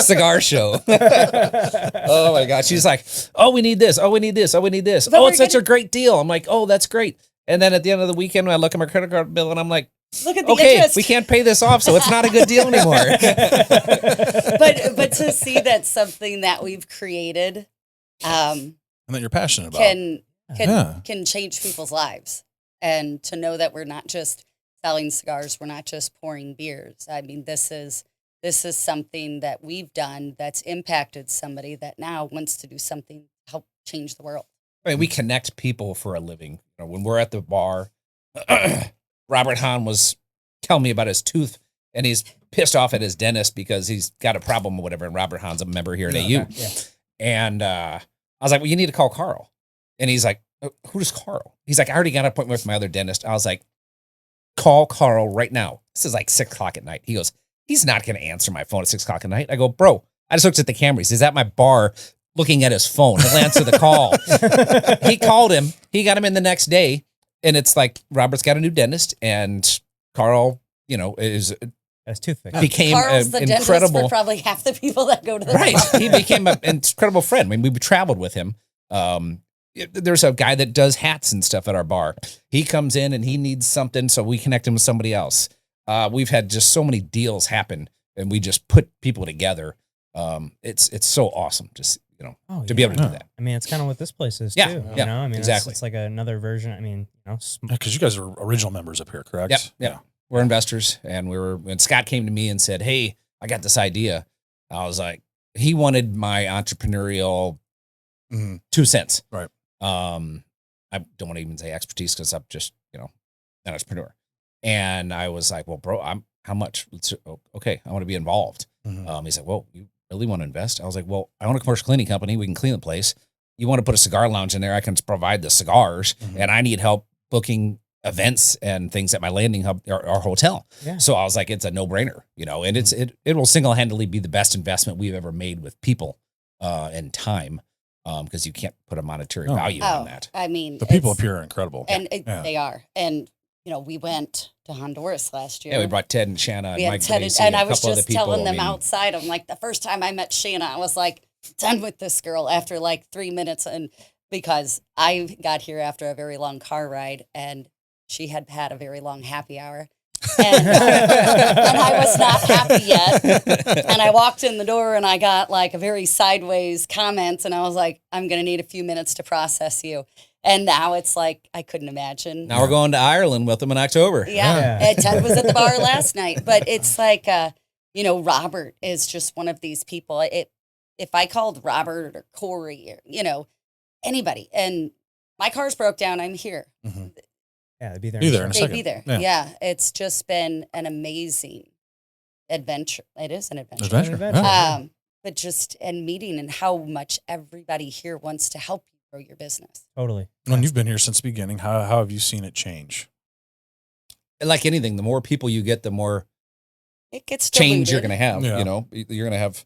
[SPEAKER 2] cigar show, oh my God, she's like, oh, we need this. Oh, we need this. Oh, we need this.
[SPEAKER 3] But
[SPEAKER 2] oh, it's such a great deal. I'm like, oh, that's great. And then at the end of the weekend, when I look at my credit card bill and I'm like,
[SPEAKER 3] look at the
[SPEAKER 2] okay,
[SPEAKER 3] interest.
[SPEAKER 2] we can't pay this off, so it's not a good deal anymore.
[SPEAKER 3] but to see that something that we've created
[SPEAKER 4] And that you're passionate about.
[SPEAKER 3] can change people's lives. And to know that we're not just selling cigars, we're not just pouring beers. I mean, this is something that we've done that's impacted somebody that now wants to do something to help change the world.
[SPEAKER 2] I mean, we connect people for a living. When we're at the bar, Robert Hahn was telling me about his tooth, and he's pissed off at his dentist because he's got a problem or whatever. And Robert Hahn's a member here at AU.
[SPEAKER 1] Yeah.
[SPEAKER 2] And I was like, well, you need to call Carl. And he's like, who's Carl? He's like, I already got an appointment with my other dentist. I was like, call Carl right now. This is like 6 o'clock at night. He goes, he's not going to answer my phone at 6 o'clock at night. I go, bro, I just looked at the camera. He says, at my bar looking at his phone. He'll answer the call. He called him. He got him in the next day. And it's like, Robert's got a new dentist, and Carl, is
[SPEAKER 1] That's tooth fixed.
[SPEAKER 2] became
[SPEAKER 3] Carl's the
[SPEAKER 2] an
[SPEAKER 3] dentist
[SPEAKER 2] incredible.
[SPEAKER 3] for probably half the people that go to the
[SPEAKER 2] Right.
[SPEAKER 3] bar.
[SPEAKER 2] He became an incredible friend. I mean, we traveled with him. There's a guy that does hats and stuff at our bar. He comes in and he needs something, so we connect him with somebody else. We've had just so many deals happen, and we just put people together. It's so awesome, just to be able to do that.
[SPEAKER 1] I mean, it's kind of what this place is
[SPEAKER 2] Yeah,
[SPEAKER 1] too.
[SPEAKER 2] yeah,
[SPEAKER 1] I mean,
[SPEAKER 2] exactly.
[SPEAKER 1] It's like another version. I mean,
[SPEAKER 4] Because you guys are original members up here, correct?
[SPEAKER 2] Yep. Yeah. We're investors, and when Scott came to me and said, hey, I got this idea. I was like, he wanted my entrepreneurial 2 cents.
[SPEAKER 4] Right.
[SPEAKER 2] I don't want to even say expertise because I'm just, an entrepreneur. And I was like, well, bro, how much? Okay. I want to be involved. He's like, well, you really want to invest? I was like, well, I own a commercial cleaning company. We can clean the place. You want to put a cigar lounge in there? I can provide the cigars, and I need help booking events and things at my landing hub, our hotel.
[SPEAKER 1] Yeah.
[SPEAKER 2] So I was like, it's a no brainer, and it will single-handedly be the best investment we've ever made with people, and time. Because you can't put a monetary value on that.
[SPEAKER 3] I mean,
[SPEAKER 4] The people up here are incredible.
[SPEAKER 3] and they are. And we went to Honduras last year.
[SPEAKER 2] Yeah, we brought Ted and Shanna and Mike
[SPEAKER 3] Ted
[SPEAKER 2] Gracie
[SPEAKER 3] and I
[SPEAKER 2] a
[SPEAKER 3] was
[SPEAKER 2] couple other
[SPEAKER 3] just
[SPEAKER 2] people.
[SPEAKER 3] telling them
[SPEAKER 2] I mean,
[SPEAKER 3] outside. I'm like, the first time I met Shanna, I was like, done with this girl after like 3 minutes, and because I got here after a very long car ride, and she had had a very long happy hour. And I was not happy yet. And I walked in the door and I got like a very sideways comment, and I was like, I'm going to need a few minutes to process you. And now it's like, I couldn't imagine.
[SPEAKER 2] Now we're going to Ireland with them in October.
[SPEAKER 3] Yeah. And Ted was at the bar last night, but it's like, Robert is just one of these people. If I called Robert or Corey or, anybody, and my car's broke down, I'm here.
[SPEAKER 1] Yeah, they'd be there.
[SPEAKER 4] Be there in a
[SPEAKER 3] They'd
[SPEAKER 4] second.
[SPEAKER 3] be there.
[SPEAKER 4] Yeah.
[SPEAKER 3] Yeah. It's just been an amazing adventure. It is an adventure.
[SPEAKER 4] Adventure.
[SPEAKER 1] Yeah.
[SPEAKER 3] But just and meeting and how much everybody here wants to help you grow your business.
[SPEAKER 1] Totally.
[SPEAKER 4] When you've been here since the beginning, how have you seen it change?
[SPEAKER 2] Like anything, the more people you get, the more
[SPEAKER 3] It gets
[SPEAKER 2] change you're
[SPEAKER 3] diluted.
[SPEAKER 2] going to have.
[SPEAKER 4] Yeah.
[SPEAKER 2] You're going to have.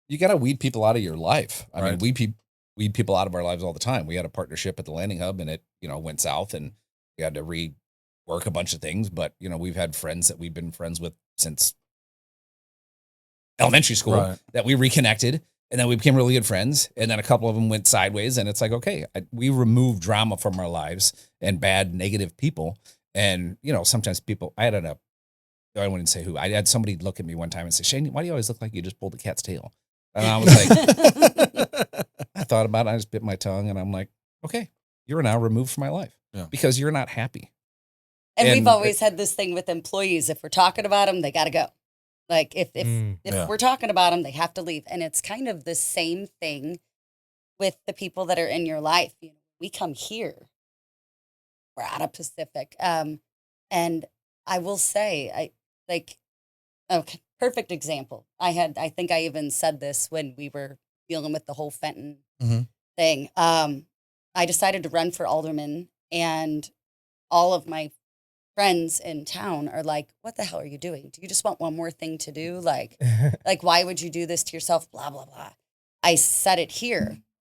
[SPEAKER 2] You got to weed people out of your life. I mean,
[SPEAKER 4] Right.
[SPEAKER 2] weed people out of our lives all the time. We had a partnership at the landing hub, and it went south, and we had to rework a bunch of things. But we've had friends that we've been friends with since elementary school
[SPEAKER 4] Right.
[SPEAKER 2] that we reconnected, and then we became really good friends. And then a couple of them went sideways, and it's like, okay, we removed drama from our lives and bad, negative people. And sometimes people, I wouldn't say who. I had somebody look at me one time and say, Shane, why do you always look like you just pulled the cat's tail? And I was like, I thought about it. I just bit my tongue, and I'm like, okay, you're now removed from my life because you're not happy.
[SPEAKER 3] And
[SPEAKER 2] And
[SPEAKER 3] we've always had this thing with employees. If we're talking about them, they got to go. Like if
[SPEAKER 4] Yeah.
[SPEAKER 3] we're talking about them, they have to leave. And it's kind of the same thing with the people that are in your life. We come here. We're out of Pacific. And I will say, perfect example. I think I even said this when we were dealing with the whole Fenton thing. I decided to run for alderman, and all of my friends in town are like, what the hell are you doing? Do you just want one more thing to do? Like, why would you do this to yourself? Blah, blah, blah. I said it here,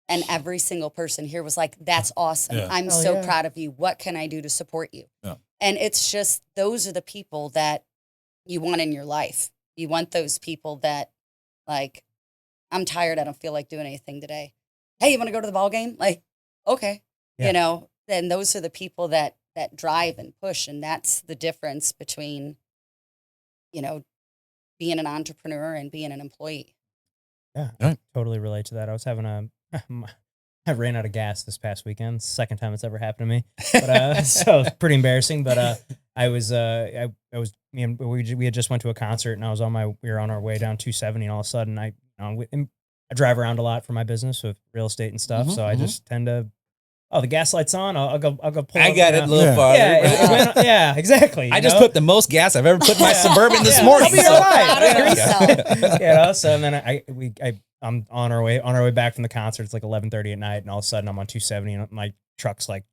[SPEAKER 3] and every single person here was like, that's awesome.
[SPEAKER 4] Yeah.
[SPEAKER 3] I'm
[SPEAKER 1] Oh,
[SPEAKER 3] so
[SPEAKER 1] yeah.
[SPEAKER 3] proud of you. What can I do to support you?
[SPEAKER 4] Yeah.
[SPEAKER 3] And it's just, those are the people that you want in your life. You want those people that, like, I'm tired. I don't feel like doing anything today. Hey, you want to go to the ball game? Like, okay.
[SPEAKER 1] Yeah.
[SPEAKER 3] You know, and those are the people that drive and push. And that's the difference between, you know, being an entrepreneur and being an employee.
[SPEAKER 1] Yeah,
[SPEAKER 4] Right.
[SPEAKER 1] totally relate to that. I was having I ran out of gas this past weekend. Second time it's ever happened to me. But so it's pretty embarrassing. But I was we had just went to a concert, and we were on our way down 270, and all of a sudden I drive around a lot for my business with real estate and stuff. So I just tend to, the gas light's on. I'll go pull.
[SPEAKER 2] I
[SPEAKER 1] over
[SPEAKER 2] got it
[SPEAKER 1] now.
[SPEAKER 2] a little
[SPEAKER 4] Yeah.
[SPEAKER 2] farther.
[SPEAKER 1] Yeah, exactly.
[SPEAKER 2] I
[SPEAKER 1] you
[SPEAKER 2] just
[SPEAKER 1] know?
[SPEAKER 2] put the most gas I've ever put in my Suburban this
[SPEAKER 1] Yeah,
[SPEAKER 2] morning.
[SPEAKER 1] I'll be
[SPEAKER 2] so-
[SPEAKER 1] all right.
[SPEAKER 3] Proud of yourself.
[SPEAKER 1] You know, so and then I'm on our way back from the concert. It's like 11:30 at night, and all of a sudden I'm on 270, and my truck's like,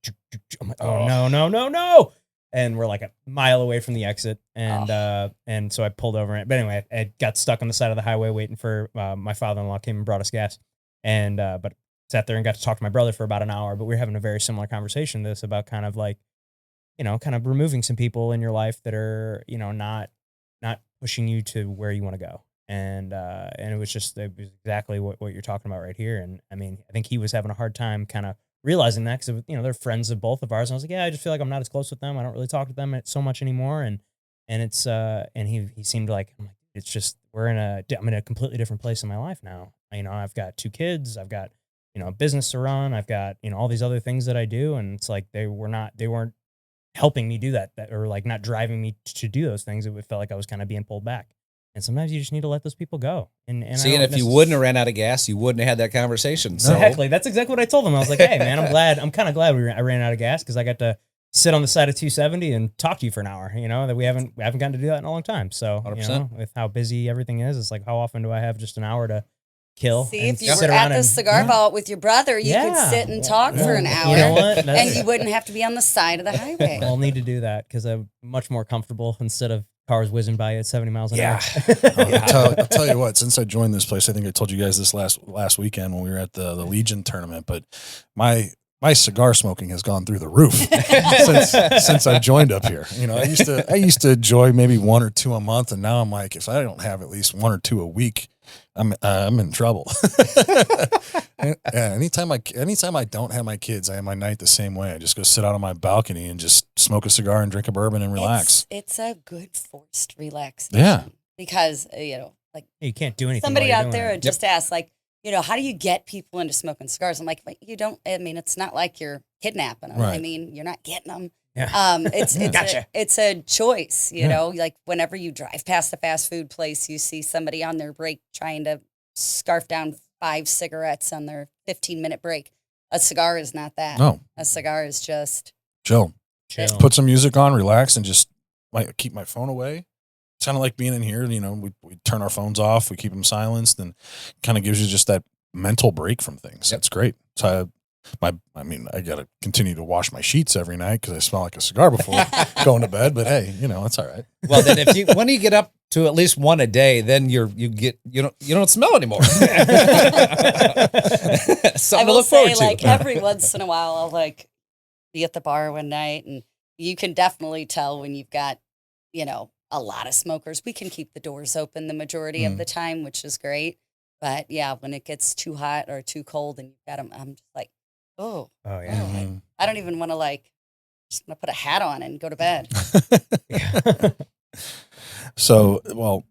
[SPEAKER 1] I'm like, oh no, and we're like a mile away from the exit, and so I pulled over it. But anyway, I got stuck on the side of the highway waiting for my father-in-law came and brought us gas, and but sat there and got to talk to my brother for about an hour. But we were having a very similar conversation this about kind of like, you know, kind of removing some people in your life that are, you know, not pushing you to where you want to go. And it was exactly what you're talking about right here. And I mean, I think he was having a hard time kind of realizing that because, you know, they're friends of both of ours. And I was like, yeah, I just feel like I'm not as close with them. I don't really talk to them so much anymore. And it's, and he seemed like, I'm like, it's just, I'm in a completely different place in my life now. You know, I've got 2 kids, I've got, you know, a business to run. I've got, you know, all these other things that I do. And it's like, they weren't helping me do that or like not driving me to do those things. It felt like I was kind of being pulled back. And sometimes you just need to let those people go. And
[SPEAKER 2] See, and if you wouldn't have ran out of gas, you wouldn't have had that conversation. So
[SPEAKER 1] Exactly. That's exactly what I told them. I was like, hey, man, I'm kind of glad I ran out of gas because I got to sit on the side of 270 and talk to you for an hour, you know, that we haven't gotten to do that in a long time. So, you
[SPEAKER 2] 100%.
[SPEAKER 1] know, with how busy everything is, it's like, how often do I have just an hour to kill?
[SPEAKER 3] See,
[SPEAKER 1] and
[SPEAKER 3] if you were
[SPEAKER 1] sit
[SPEAKER 3] at
[SPEAKER 1] around
[SPEAKER 3] the
[SPEAKER 1] and-
[SPEAKER 3] cigar vault with your brother, you could
[SPEAKER 1] Yeah.
[SPEAKER 3] sit and talk for an hour.
[SPEAKER 1] You know what?
[SPEAKER 3] And you wouldn't have to be on the side of the highway.
[SPEAKER 1] I'll need to do that because I'm much more comfortable instead of cars whizzing by at 70 miles an
[SPEAKER 2] Yeah.
[SPEAKER 1] hour.
[SPEAKER 4] I'll tell you what, since I joined this place, I think I told you guys this last weekend when we were at the Legion tournament, but my cigar smoking has gone through the roof since I joined up here. You know, I used to enjoy maybe 1 or 2 a month, and now I'm like, if I don't have at least 1 or 2 a week, I'm in trouble. Yeah, anytime I don't have my kids, I have my night the same way. I just go sit out on my balcony and just smoke a cigar and drink a bourbon and relax.
[SPEAKER 3] It's a good forced relaxation.
[SPEAKER 4] Yeah.
[SPEAKER 3] Because, you know, like
[SPEAKER 1] You can't do anything.
[SPEAKER 3] somebody
[SPEAKER 1] while you're
[SPEAKER 3] out
[SPEAKER 1] doing
[SPEAKER 3] there
[SPEAKER 1] it.
[SPEAKER 3] had just asked, like, you know, how do you get people into smoking cigars? I'm like, but you don't, I mean, it's not like you're kidnapping them. I
[SPEAKER 4] Right.
[SPEAKER 3] mean, you're not getting them.
[SPEAKER 1] Yeah.
[SPEAKER 3] It's
[SPEAKER 1] Gotcha.
[SPEAKER 3] it's a choice, you
[SPEAKER 4] Yeah.
[SPEAKER 3] know, like whenever you drive past a fast food place, you see somebody on their break trying to scarf down 5 cigarettes on their 15-minute break. A cigar is not that.
[SPEAKER 4] No,
[SPEAKER 3] A cigar is just,
[SPEAKER 4] chill.
[SPEAKER 1] Chill.
[SPEAKER 4] Put some music on, relax, and just keep my phone away. It's kind of like being in here. You know, we turn our phones off, we keep them silenced, and kind of gives you just that mental break from things. That's great. So I got to continue to wash my sheets every night because I smell like a cigar before going to bed. But hey, you know, it's all right.
[SPEAKER 2] well, then when you get up to at least 1 a day, then you don't smell anymore. Something
[SPEAKER 3] I
[SPEAKER 2] to
[SPEAKER 3] will
[SPEAKER 2] look forward
[SPEAKER 3] say,
[SPEAKER 2] to.
[SPEAKER 3] like, every once in a while, I'll like be at the bar one night, and you can definitely tell when you've got, you know, a lot of smokers. We can keep the doors open the majority of the time, which is great. But yeah, when it gets too hot or too cold and you've got them, I'm just like, oh,
[SPEAKER 1] Oh yeah.
[SPEAKER 4] Mhm.
[SPEAKER 3] I don't even want to just want to put a hat on and go to bed.
[SPEAKER 4] So, well,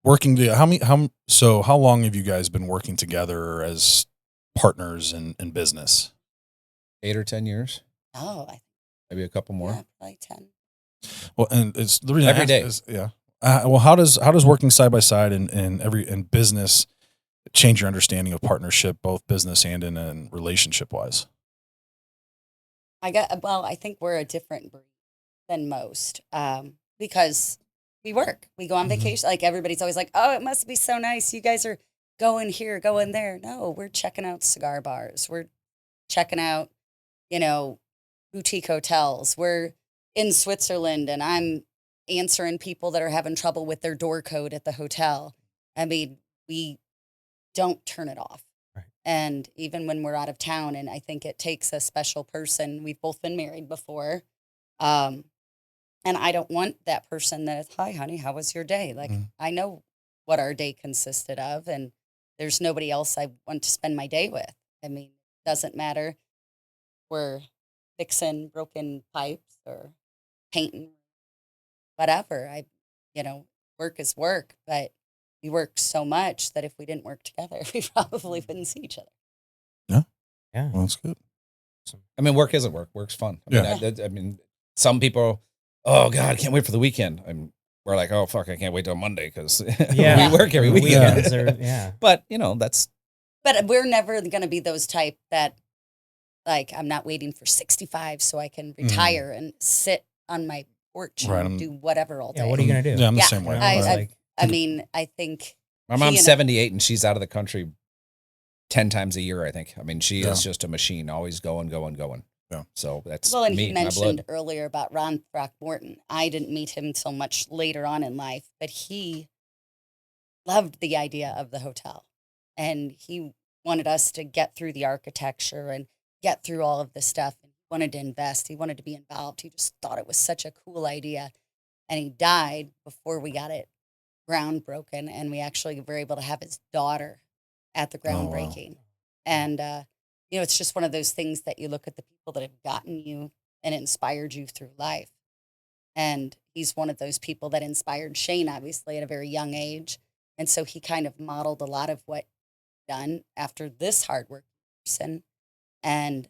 [SPEAKER 4] working to how long have you guys been working together as partners in business?
[SPEAKER 2] 8 or 10 years,
[SPEAKER 3] Oh, I
[SPEAKER 2] maybe a couple more.
[SPEAKER 3] yeah, probably 10.
[SPEAKER 4] Well, and it's the reason I
[SPEAKER 2] Every
[SPEAKER 4] ask
[SPEAKER 2] day.
[SPEAKER 4] is, yeah. Well, how does working side by side in business change your understanding of partnership, both business and in relationship wise?
[SPEAKER 3] I think we're a different breed than most because we work. We go on vacation. Like everybody's always like, oh, it must be so nice. You guys are going here, going there. No, we're checking out cigar bars. We're checking out, you know, boutique hotels. We're in Switzerland and I'm answering people that are having trouble with their door code at the hotel. I mean, we don't turn it off. And even when we're out of town, and I think it takes a special person. We've both been married before. Um, and I don't want that person that is, hi, honey, how was your day? Like, I know what our day consisted of, and there's nobody else I want to spend my day with. I mean, it doesn't matter. We're fixing broken pipes or painting, whatever. Work is work, but we work so much that if we didn't work together, we probably wouldn't see each other.
[SPEAKER 1] Yeah.
[SPEAKER 4] Well, that's good.
[SPEAKER 2] I mean, work isn't work. Work's fun. I mean, some people, oh God, I can't wait for the weekend. We're like, oh fuck, I can't wait till Monday because
[SPEAKER 1] Yeah.
[SPEAKER 2] we work every weekend.
[SPEAKER 1] Weekends are, yeah.
[SPEAKER 2] But you know, that's
[SPEAKER 3] But we're never going to be those type that, like, I'm not waiting for 65 so I can retire and sit on my porch and do whatever all day.
[SPEAKER 1] Yeah, what are you going to do?
[SPEAKER 4] Yeah, I'm the
[SPEAKER 3] Yeah,
[SPEAKER 4] same way.
[SPEAKER 3] I mean, I think
[SPEAKER 2] my mom's 78 and she's out of the country 10 times a year, I think. I mean, she is just a machine, always going.
[SPEAKER 4] Yeah.
[SPEAKER 2] So that's
[SPEAKER 3] well, and
[SPEAKER 2] me,
[SPEAKER 3] he
[SPEAKER 2] my
[SPEAKER 3] mentioned
[SPEAKER 2] blood.
[SPEAKER 3] earlier about Ron Throckmorton. I didn't meet him till much later on in life, but he loved the idea of the hotel. And he wanted us to get through the architecture and get through all of this stuff. And he wanted to invest. He wanted to be involved. He just thought it was such a cool idea. And he died before we got it ground broken. And we actually were able to have his daughter at the groundbreaking. And, it's just one of those things that you look at the people that have gotten you and inspired you through life. And he's one of those people that inspired Shane, obviously, at a very young age. And so he kind of modeled a lot of what he's done after this hardworking person. And,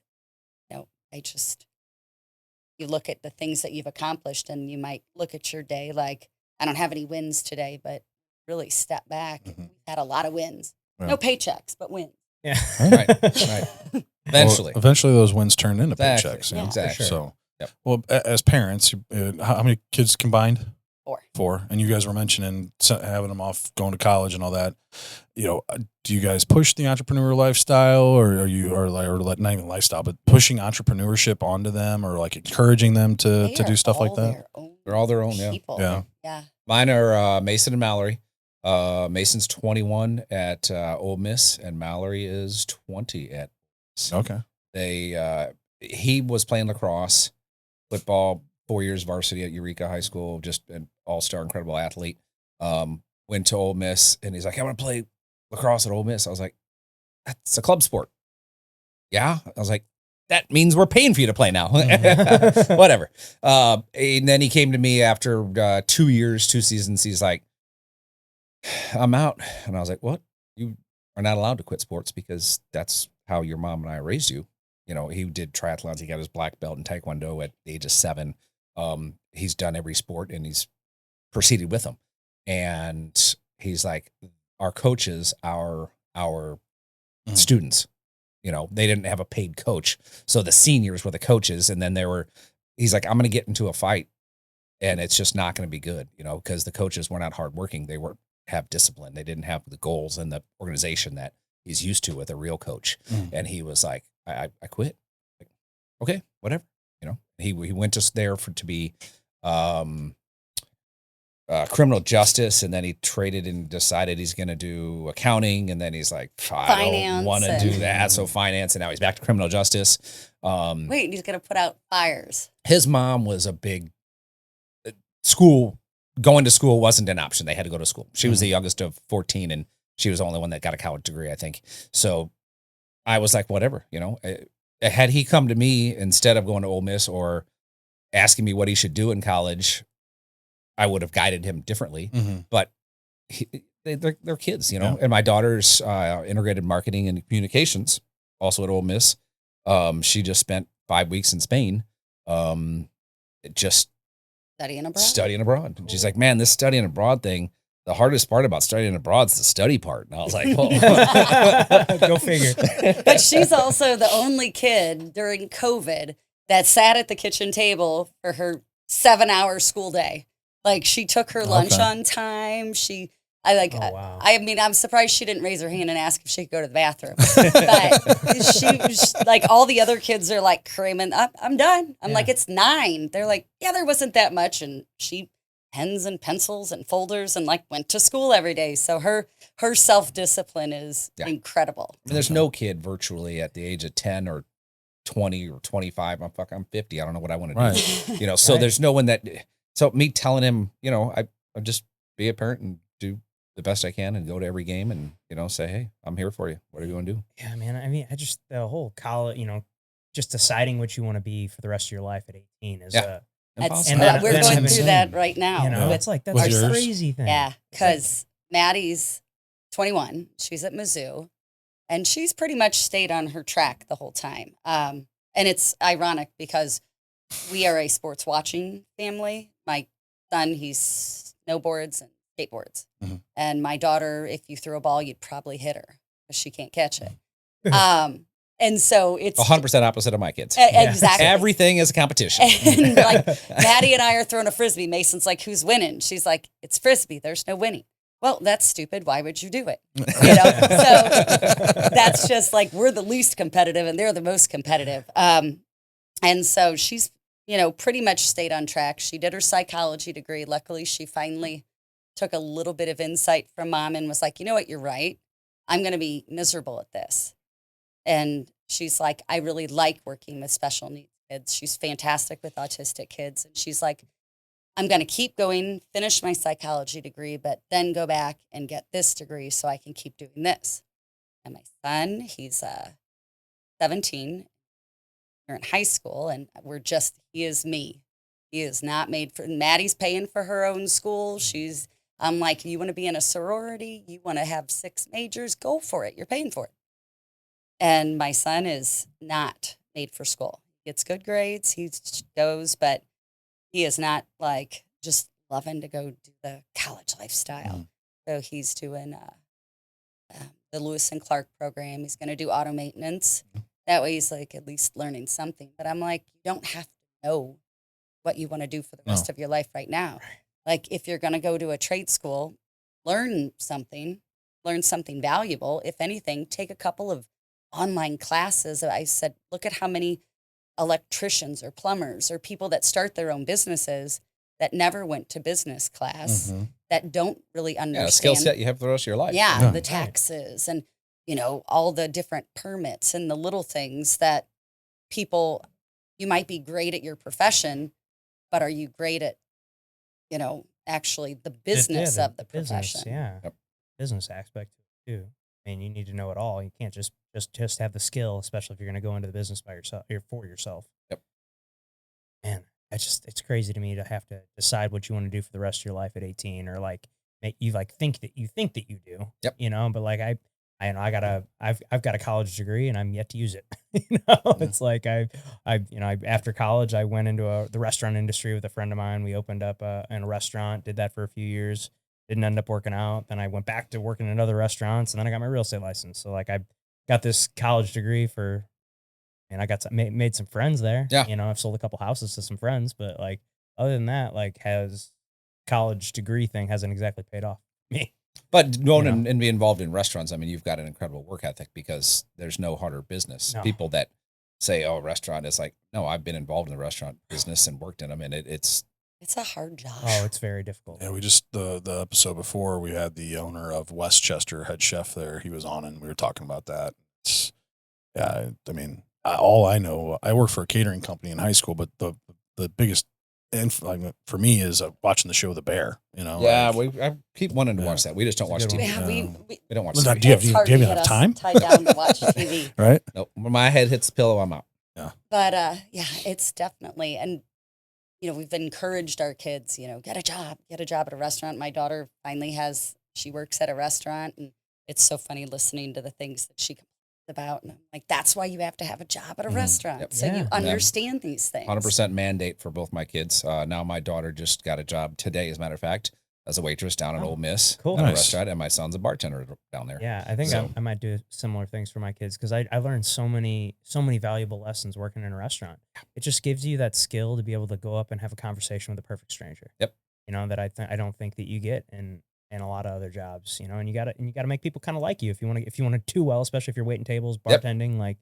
[SPEAKER 3] you look at the things that you've accomplished and you might look at your day like, I don't have any wins today, but really step back. We've had a lot of wins. Yeah. No paychecks, but wins.
[SPEAKER 1] Yeah.
[SPEAKER 2] Right. Eventually.
[SPEAKER 4] Well, eventually those wins turn into
[SPEAKER 2] Exactly.
[SPEAKER 4] paychecks.
[SPEAKER 3] Yeah.
[SPEAKER 2] Exactly.
[SPEAKER 4] So,
[SPEAKER 2] Yep.
[SPEAKER 4] well, as parents, how many kids combined?
[SPEAKER 3] 4.
[SPEAKER 4] 4. And you guys were mentioning having them off going to college and all that. Do you guys push the entrepreneur lifestyle, or are you, or not even lifestyle, but pushing entrepreneurship onto them, or like encouraging them to do stuff like that?
[SPEAKER 2] They're all their own. Yeah.
[SPEAKER 3] People.
[SPEAKER 4] Yeah.
[SPEAKER 2] Mine are Mason and Mallory. Mason's 21 at Ole Miss, and Mallory is 20 at.
[SPEAKER 4] Okay.
[SPEAKER 2] He was playing lacrosse, football, 4 years varsity at Eureka High School, just an all-star, incredible athlete. Went to Ole Miss, and he's like, I want to play lacrosse at Ole Miss. I was like, that's a club sport. Yeah. I was like, that means we're paying for you to play now. Whatever. And then he came to me after 2 years, 2 seasons. He's like, I'm out. And I was like, what? You are not allowed to quit sports because that's how your mom and I raised you. He did triathlons. He got his black belt in Taekwondo at the age of 7. He's done every sport and he's proceeded with them. And he's like, our coaches, our students, they didn't have a paid coach. So the seniors were the coaches. And then he's like, I'm going to get into a fight and it's just not going to be good, because the coaches were not hardworking. They weren't have discipline. They didn't have the goals and the organization that he's used to with a real coach. And he was like, I quit. Like, okay, whatever. He went to be criminal justice, and then he traded and decided he's going to do accounting, and then he's like, I don't want to do that. So finance, and now he's back to criminal justice.
[SPEAKER 3] Wait, he's going to put out fires.
[SPEAKER 2] His mom was a big school. Going to school wasn't an option. They had to go to school. She was the youngest of 14, and she was the only one that got a college degree, I think. So I was like, whatever, had he come to me instead of going to Ole Miss or asking me what he should do in college, I would have guided him differently. But they're kids, and my daughter's integrated marketing and communications, also at Ole Miss. She just spent 5 weeks in Spain. Just studying abroad. And she's like, man, this studying abroad thing, the hardest part about studying abroad is the study part. And I was like, well,
[SPEAKER 1] go figure.
[SPEAKER 3] But she's also the only kid during COVID that sat at the kitchen table for her 7-hour school day. Like, she took her lunch on time.
[SPEAKER 1] Wow.
[SPEAKER 3] I mean, I'm surprised she didn't raise her hand and ask if she could go to the bathroom. But she was like, all the other kids are like cramming, I'm done. I'm like, it's 9. They're like, yeah, there wasn't that much. And she pens and pencils and folders and like went to school every day. So her self-discipline is incredible.
[SPEAKER 2] I mean, there's no kid virtually at the age of 10 or 20 or 25. I'm 50. I don't know what I want to do.
[SPEAKER 4] Right.
[SPEAKER 2] You know, so
[SPEAKER 1] Right.
[SPEAKER 2] there's no one that, so me telling him, you know, I just be a parent and do the best I can and go to every game and, you know, say, hey, I'm here for you. Whatever you want to do.
[SPEAKER 1] Yeah, man. I mean, I just the whole college, you know, just deciding what you want to be for the rest of your life at 18 is
[SPEAKER 2] Yeah.
[SPEAKER 3] That's,
[SPEAKER 1] And then-
[SPEAKER 3] we're
[SPEAKER 1] then
[SPEAKER 3] going
[SPEAKER 1] having-
[SPEAKER 3] through that right now.
[SPEAKER 1] you know,
[SPEAKER 3] with
[SPEAKER 1] it's like that's
[SPEAKER 4] With
[SPEAKER 1] a
[SPEAKER 4] yours?
[SPEAKER 1] crazy thing.
[SPEAKER 3] Yeah, because Maddie's 21. She's at Mizzou, and she's pretty much stayed on her track the whole time. And it's ironic because we are a sports watching family. My son, he snowboards and skateboards.
[SPEAKER 4] Mhm.
[SPEAKER 3] And my daughter, if you threw a ball, you'd probably hit her because she can't catch it. And so it's
[SPEAKER 2] 100% opposite of my kids.
[SPEAKER 3] Exactly.
[SPEAKER 2] Everything is a competition.
[SPEAKER 3] And like Maddie and I are throwing a frisbee. Mason's like, who's winning? She's like, it's frisbee. There's no winning. Well, that's stupid. Why would you do it? You know? So that's just like, we're the least competitive and they're the most competitive. And so she's, you know, pretty much stayed on track. She did her psychology degree. Luckily, she finally took a little bit of insight from mom and was like, you know what, you're right. I'm going to be miserable at this. And she's like, I really like working with special needs kids. She's fantastic with autistic kids. And she's like, I'm going to keep going, finish my psychology degree, but then go back and get this degree so I can keep doing this. And my son, he's 17. We're in high school, and he is me. He is not made for, Maddie's paying for her own school. I'm like, you want to be in a sorority? You want to have 6 majors? Go for it. You're paying for it. And my son is not made for school. He gets good grades. He goes, but he is not like just loving to go do the college lifestyle. So he's doing the Lewis and Clark program. He's going to do auto maintenance. That way he's like at least learning something. But I'm like, you don't have to know what you want to do for the rest of your life right now. Like if you're going to go to a trade school, learn something valuable. If anything, take a couple of online classes. I said, look at how many electricians or plumbers or people that start their own businesses that never went to business class, that don't really understand.
[SPEAKER 2] A skill set you have for the rest of your life.
[SPEAKER 3] Yeah, the taxes and, you know, all the different permits and the little things that people, you might be great at your profession, but are you great at, you know, actually the business of the profession?
[SPEAKER 1] Business aspect too. I mean, you need to know it all. You can't just have the skill, especially if you're going to go into the business by yourself or for yourself.
[SPEAKER 2] Yep.
[SPEAKER 1] Man, it's crazy to me to have to decide what you want to do for the rest of your life at 18, or like you like think that you do.
[SPEAKER 2] Yep.
[SPEAKER 1] You know, but like I've got a college degree and I'm yet to use it. You know, it's like after college I went into the restaurant industry with a friend of mine. We opened up in a restaurant, did that for a few years. Didn't end up working out. Then I went back to working in other restaurants, and then I got my real estate license. So like I got this college degree and I got made some friends there.
[SPEAKER 2] Yeah.
[SPEAKER 1] You know, I've sold a couple houses to some friends, but like other than that, like college degree thing hasn't exactly paid off for me.
[SPEAKER 2] But going and be involved in restaurants, I mean, you've got an incredible work ethic because there's no harder business.
[SPEAKER 1] No.
[SPEAKER 2] People that say, oh, restaurant is like, no, I've been involved in the restaurant business and worked in them, and it's
[SPEAKER 3] a hard job.
[SPEAKER 1] Oh, it's very difficult.
[SPEAKER 4] Yeah, we just the episode before we had the owner of Westchester, head chef there. He was on, and we were talking about that. I mean, all I know, I worked for a catering company in high school, but the biggest for me is watching the show The Bear. You know,
[SPEAKER 2] yeah. I keep wanting to watch that. We just don't watch
[SPEAKER 1] It's a good
[SPEAKER 2] TV.
[SPEAKER 1] one.
[SPEAKER 3] We
[SPEAKER 2] We don't watch
[SPEAKER 4] Well,
[SPEAKER 2] TV.
[SPEAKER 4] do you have
[SPEAKER 3] it's hard to
[SPEAKER 4] even
[SPEAKER 3] get
[SPEAKER 4] have
[SPEAKER 3] us
[SPEAKER 4] time?
[SPEAKER 3] tied down to watch TV.
[SPEAKER 4] Right?
[SPEAKER 2] Nope. When my head hits the pillow, I'm out.
[SPEAKER 3] But yeah, it's definitely, and you know, we've encouraged our kids, you know, get a job at a restaurant. My daughter finally she works at a restaurant, and it's so funny listening to the things that she complains about. And I'm like, that's why you have to have a job at a restaurant.
[SPEAKER 2] Yep.
[SPEAKER 3] So you understand these things.
[SPEAKER 2] 100% mandate for both my kids. Now my daughter just got a job today, as a matter of fact, as a waitress down at Ole Miss
[SPEAKER 1] Cool.
[SPEAKER 2] at a
[SPEAKER 4] Nice.
[SPEAKER 2] restaurant, and my son's a bartender down there.
[SPEAKER 1] Yeah, I think
[SPEAKER 2] So-
[SPEAKER 1] I might do similar things for my kids because I learned so many valuable lessons working in a restaurant. It just gives you that skill to be able to go up and have a conversation with a perfect stranger.
[SPEAKER 2] Yep.
[SPEAKER 1] You know, that I don't think that you get in a lot of other jobs. You know, and you gotta make people kind of like you if you want to do well, especially if you're waiting tables,
[SPEAKER 2] Yep.
[SPEAKER 1] bartending. Like,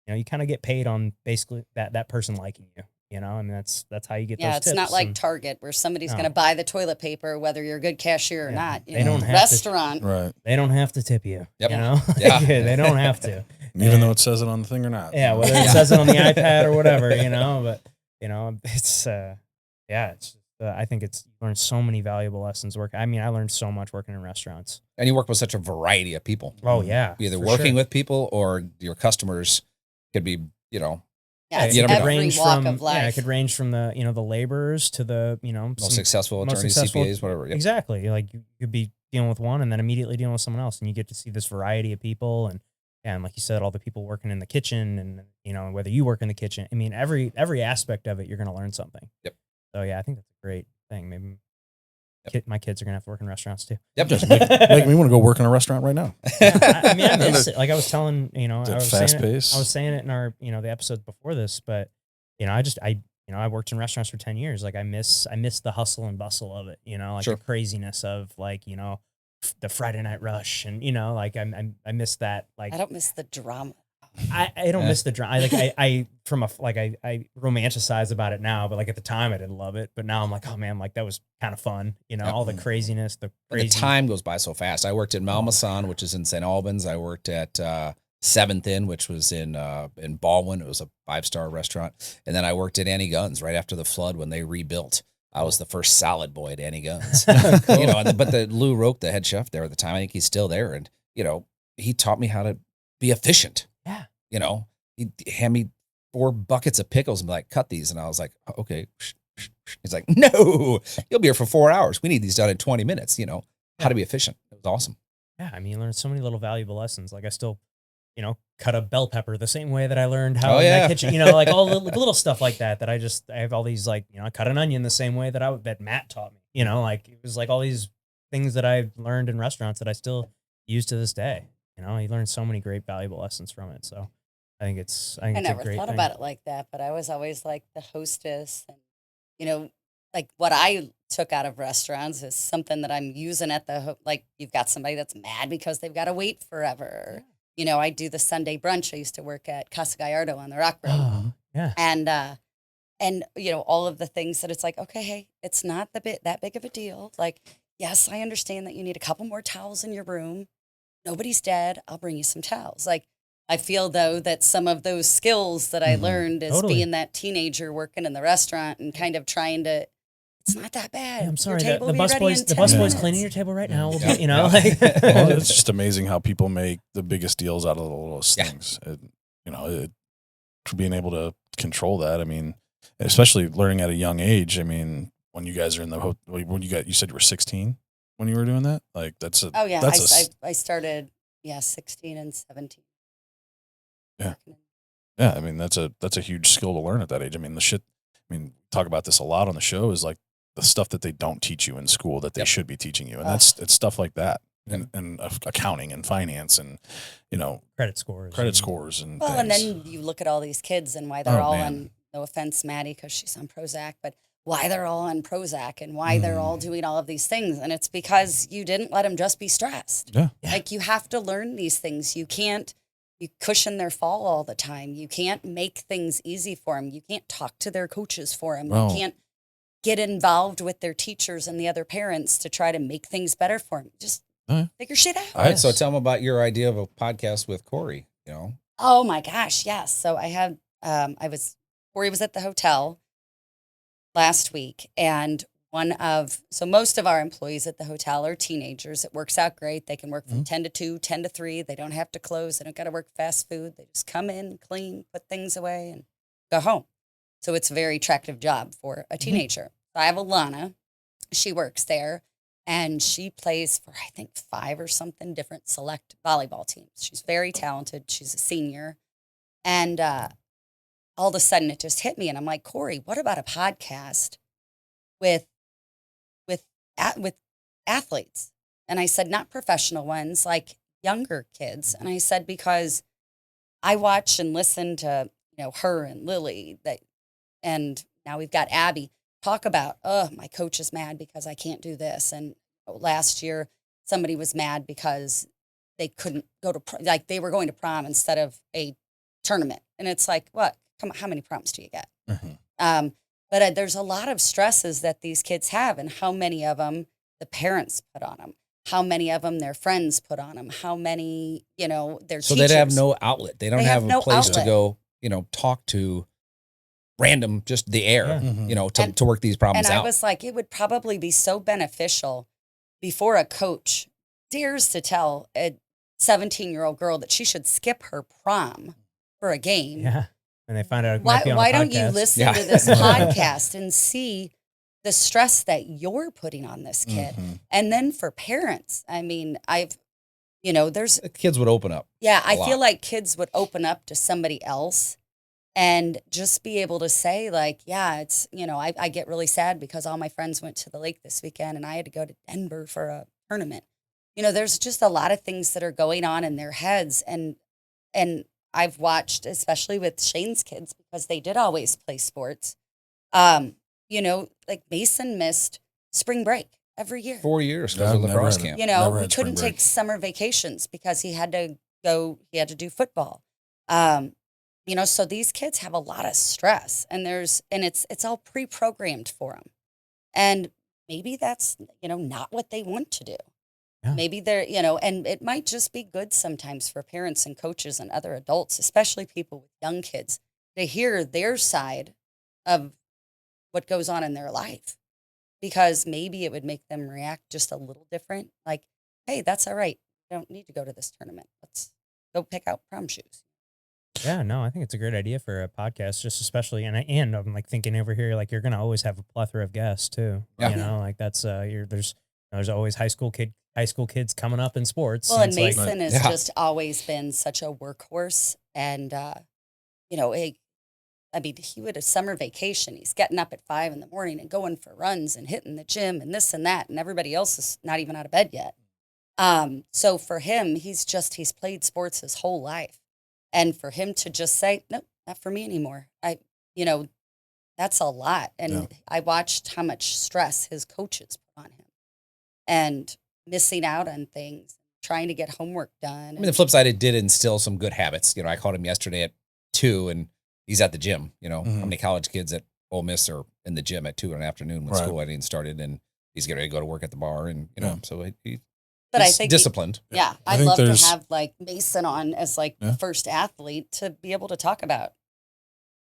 [SPEAKER 1] you know, you kind of get paid on basically that person liking you. You know, I mean, that's how you get
[SPEAKER 3] Yeah,
[SPEAKER 1] those
[SPEAKER 3] it's
[SPEAKER 1] tips.
[SPEAKER 3] not like
[SPEAKER 1] and-
[SPEAKER 3] Target where somebody's
[SPEAKER 1] No.
[SPEAKER 3] going to buy the toilet paper, whether you're a good cashier or
[SPEAKER 1] Yeah,
[SPEAKER 3] not.
[SPEAKER 1] they don't have to-
[SPEAKER 3] Restaurant.
[SPEAKER 4] Right.
[SPEAKER 1] they don't have to tip you.
[SPEAKER 2] Yep.
[SPEAKER 1] You know,
[SPEAKER 2] Yeah.
[SPEAKER 1] they don't have to.
[SPEAKER 4] Even though
[SPEAKER 1] And-
[SPEAKER 4] it says it on the thing or not.
[SPEAKER 1] yeah, whether it
[SPEAKER 2] Yeah.
[SPEAKER 1] says it on the iPad or whatever, you know, but you know, it's it's I think it's you learn so many valuable lessons I mean, I learned so much working in restaurants.
[SPEAKER 2] And you work with such a variety of people.
[SPEAKER 1] Oh yeah,
[SPEAKER 2] Either
[SPEAKER 1] for
[SPEAKER 2] working
[SPEAKER 1] sure.
[SPEAKER 2] with people or your customers could be, you know,
[SPEAKER 3] Yeah, it's
[SPEAKER 2] you never know.
[SPEAKER 3] every
[SPEAKER 1] range
[SPEAKER 3] walk
[SPEAKER 1] from
[SPEAKER 3] of life.
[SPEAKER 1] yeah, it could range from the the laborers to the
[SPEAKER 2] most
[SPEAKER 1] some-
[SPEAKER 2] successful
[SPEAKER 1] most
[SPEAKER 2] attorneys,
[SPEAKER 1] successful-
[SPEAKER 2] CPAs, whatever. Yep.
[SPEAKER 1] Exactly. Like you could be dealing with one and then immediately dealing with someone else, and you get to see this variety of people and like you said, all the people working in the kitchen and whether you work in the kitchen. I mean, every aspect of it, you're going to learn something.
[SPEAKER 2] Yep.
[SPEAKER 1] So yeah, I think that's a great thing. Maybe
[SPEAKER 2] Yep.
[SPEAKER 1] my kids are going to have to work in restaurants too.
[SPEAKER 2] Yep.
[SPEAKER 4] Just make me want to go work in a restaurant right now.
[SPEAKER 1] I mean, I miss it. Like I was telling, I
[SPEAKER 4] Is it
[SPEAKER 1] was
[SPEAKER 4] fast
[SPEAKER 1] saying it,
[SPEAKER 4] pace?
[SPEAKER 1] I was saying it in our, the episode before this, but I worked in restaurants for 10 years. Like I miss the hustle and bustle of it, like
[SPEAKER 2] Sure.
[SPEAKER 1] the craziness of like, the Friday night rush and, like I miss that. Like
[SPEAKER 3] I don't miss the drama.
[SPEAKER 1] I don't miss the drama. I romanticize about it now, but like at the time I didn't love it, but now I'm like, oh man, like that was kind of fun,
[SPEAKER 2] Yep.
[SPEAKER 1] all the craziness, the
[SPEAKER 2] And
[SPEAKER 1] crazy
[SPEAKER 2] the time goes by so fast. I worked at Malmaison, which is in St. Albans. I worked at Seventh Inn, which was in Baldwin. It was a 5-star restaurant. And then I worked at Annie Gunn's right after the flood when they rebuilt. I was the first salad boy at Annie Gunn's.
[SPEAKER 1] Cool.
[SPEAKER 2] But the Lou Roque, the head chef there at the time, I think he's still there. And, he taught me how to be efficient.
[SPEAKER 1] Yeah.
[SPEAKER 2] He'd hand me 4 buckets of pickles and be like, cut these. And I was like, okay. He's like, no, you'll be here for 4 hours. We need these done in 20 minutes, how to be efficient. It was awesome.
[SPEAKER 1] Yeah, I mean, you learn so many little valuable lessons. Like I still, cut a bell pepper the same way that I learned how
[SPEAKER 2] Oh,
[SPEAKER 1] in
[SPEAKER 2] yeah.
[SPEAKER 1] that kitchen, like all the little stuff like that. That I have all these like, I cut an onion the same way that Matt taught me. Like it was like all these things that I learned in restaurants that I still use to this day. You learn so many great valuable lessons from it. So I think it's
[SPEAKER 3] I
[SPEAKER 1] it's
[SPEAKER 3] never
[SPEAKER 1] a great
[SPEAKER 3] thought
[SPEAKER 1] thing.
[SPEAKER 3] about it like that, but I was always like the hostess. And, like what I took out of restaurants is something that I'm using at like you've got somebody that's mad because they've got to wait forever. I do the Sunday brunch. I used to work at Casa Gallardo on the Rock Road.
[SPEAKER 1] Oh, yeah.
[SPEAKER 3] And all of the things that it's like, okay, hey, it's not that big of a deal. Like, yes, I understand that you need a couple more towels in your room. Nobody's dead. I'll bring you some towels. Like, I feel though that some of those skills that I learned as
[SPEAKER 1] Totally.
[SPEAKER 3] being that teenager working in the restaurant and kind of trying to, it's not that bad.
[SPEAKER 1] Yeah, I'm sorry.
[SPEAKER 3] Your table
[SPEAKER 1] The
[SPEAKER 3] will be ready in
[SPEAKER 1] busboy's
[SPEAKER 3] 10
[SPEAKER 1] cleaning
[SPEAKER 3] minutes.
[SPEAKER 1] your table right now. We'll
[SPEAKER 2] Yeah.
[SPEAKER 1] do,
[SPEAKER 2] Yeah.
[SPEAKER 1] like
[SPEAKER 4] Well, it's just amazing how people make the biggest deals out of the littlest
[SPEAKER 2] Yeah.
[SPEAKER 4] things. Being able to control that. I mean, especially learning at a young age. I mean, when you guys are in you said you were 16 when you were doing that. Like that's a
[SPEAKER 3] Oh yeah,
[SPEAKER 4] that's
[SPEAKER 3] I started 16 and 17.
[SPEAKER 4] Yeah. yeah. I mean, that's a huge skill to learn at that age. I mean, talk about this a lot on the show is like the stuff that they don't teach you in school that they
[SPEAKER 2] Yep.
[SPEAKER 4] should be teaching you, and
[SPEAKER 3] Ugh.
[SPEAKER 4] it's stuff like that. And accounting and finance and
[SPEAKER 1] credit scores.
[SPEAKER 4] credit
[SPEAKER 1] and-
[SPEAKER 4] scores and
[SPEAKER 3] Well, and
[SPEAKER 4] things.
[SPEAKER 3] then you look at all these kids and why they're
[SPEAKER 4] Oh,
[SPEAKER 3] all
[SPEAKER 4] man.
[SPEAKER 3] on, no offense, Maddie, because she's on Prozac, but why they're all on Prozac and why they're all doing all of these things. And it's because you didn't let them just be stressed.
[SPEAKER 4] Yeah.
[SPEAKER 3] Like you have to learn these things. You cushion their fall all the time. You can't make things easy for them. You can't talk to their coaches for them.
[SPEAKER 4] Well-
[SPEAKER 3] You can't get involved with their teachers and the other parents to try to make things better for them. Just figure shit out.
[SPEAKER 2] All right. So
[SPEAKER 1] Yes.
[SPEAKER 2] tell them about your idea of a podcast with Corey,
[SPEAKER 3] Oh my gosh, yes. So I had Corey was at the hotel last week, and most of our employees at the hotel are teenagers. It works out great. They can work from 10 to 2, 10 to 3. They don't have to close. They don't got to work fast food. They just come in, clean, put things away, and go home. So it's a very attractive job for a teenager. So I have Alana. She works there. And she plays for, I think, 5 or something different select volleyball teams. She's very talented. She's a senior. And all of a sudden it just hit me. And I'm like, Corey, what about a podcast with athletes? And I said, not professional ones, like younger kids. And I said, because I watch and listen to, her and Lily, and now we've got Abby. Talk about, my coach is mad because I can't do this. And last year, somebody was mad because they couldn't go to, they were going to prom instead of a tournament. And it's like, what? Come on, how many proms do you get? But there's a lot of stresses that these kids have, and how many of them the parents put on them, how many of them their friends put on them, how many, their
[SPEAKER 2] So
[SPEAKER 3] teachers.
[SPEAKER 2] they have no outlet. They don't
[SPEAKER 3] They
[SPEAKER 2] have
[SPEAKER 3] have
[SPEAKER 2] a
[SPEAKER 3] no
[SPEAKER 2] place to
[SPEAKER 3] outlet.
[SPEAKER 2] go, talk to random, just the air,
[SPEAKER 1] Yeah.
[SPEAKER 4] Mhm.
[SPEAKER 2] to work these problems
[SPEAKER 3] And I
[SPEAKER 2] out.
[SPEAKER 3] was like, it would probably be so beneficial before a coach dares to tell a 17-year-old girl that she should skip her prom for a game.
[SPEAKER 1] Yeah. And they find out it might be on
[SPEAKER 3] Why
[SPEAKER 1] the
[SPEAKER 3] don't you
[SPEAKER 1] podcast.
[SPEAKER 3] listen
[SPEAKER 2] Yeah.
[SPEAKER 3] to this podcast and see the stress that you're putting on this kid?
[SPEAKER 4] Mhm.
[SPEAKER 3] And then for parents, I mean, there's,
[SPEAKER 2] The kids would open up.
[SPEAKER 3] I
[SPEAKER 2] lot.
[SPEAKER 3] feel like kids would open up to somebody else and just be able to say, like, yeah, it's, I get really sad because all my friends went to the lake this weekend and I had to go to Denver for a tournament. There's just a lot of things that are going on in their heads. And I've watched, especially with Shane's kids, because they did always play sports. Like Mason missed spring break every year.
[SPEAKER 2] 4 years because
[SPEAKER 4] Yeah,
[SPEAKER 2] of
[SPEAKER 4] I've never
[SPEAKER 2] lacrosse
[SPEAKER 4] had it.
[SPEAKER 2] camp.
[SPEAKER 4] Never
[SPEAKER 3] We
[SPEAKER 4] had spring
[SPEAKER 3] couldn't
[SPEAKER 4] break.
[SPEAKER 3] take summer vacations because he had to do football. So these kids have a lot of stress, and it's all pre-programmed for them. And maybe that's, not what they want to do.
[SPEAKER 1] Yeah.
[SPEAKER 3] Maybe they're, and it might just be good sometimes for parents and coaches and other adults, especially people with young kids, to hear their side of what goes on in their life, because maybe it would make them react just a little different. Like, hey, that's all right. You don't need to go to this tournament. Let's go pick out prom shoes.
[SPEAKER 1] Yeah, no, I think it's a great idea for a podcast, just especially, and I'm like thinking over here, like you're gonna always have a plethora of guests too.
[SPEAKER 2] Yeah.
[SPEAKER 1] Like that's there's always high school kids coming up in sports.
[SPEAKER 3] Well, and
[SPEAKER 1] it's like,
[SPEAKER 3] Mason has
[SPEAKER 2] Yeah.
[SPEAKER 3] just always been such a workhorse, and he would a summer vacation. He's getting up at 5 a.m. and going for runs and hitting the gym and this and that, and everybody else is not even out of bed yet. So for him, he's played sports his whole life, and for him to just say, nope, not for me anymore. That's a lot. And
[SPEAKER 4] Yeah.
[SPEAKER 3] I watched how much stress his coaches put on him, and missing out on things, trying to get homework done.
[SPEAKER 2] I mean, the flip side, it did instill some good habits. I called him yesterday at 2 and he's at the gym. How
[SPEAKER 4] Mhm.
[SPEAKER 2] many college kids at Ole Miss are in the gym at 2 in the afternoon when
[SPEAKER 4] Right.
[SPEAKER 2] school hadn't started, and he's getting ready to go to work at the bar. And,
[SPEAKER 4] Yeah.
[SPEAKER 2] so he's
[SPEAKER 3] But I think
[SPEAKER 2] disciplined.
[SPEAKER 3] Yeah,
[SPEAKER 4] I
[SPEAKER 3] I'd
[SPEAKER 4] think
[SPEAKER 3] love to
[SPEAKER 4] there's-
[SPEAKER 3] have like Mason on as like
[SPEAKER 4] Yeah.
[SPEAKER 3] the first athlete to be able to talk about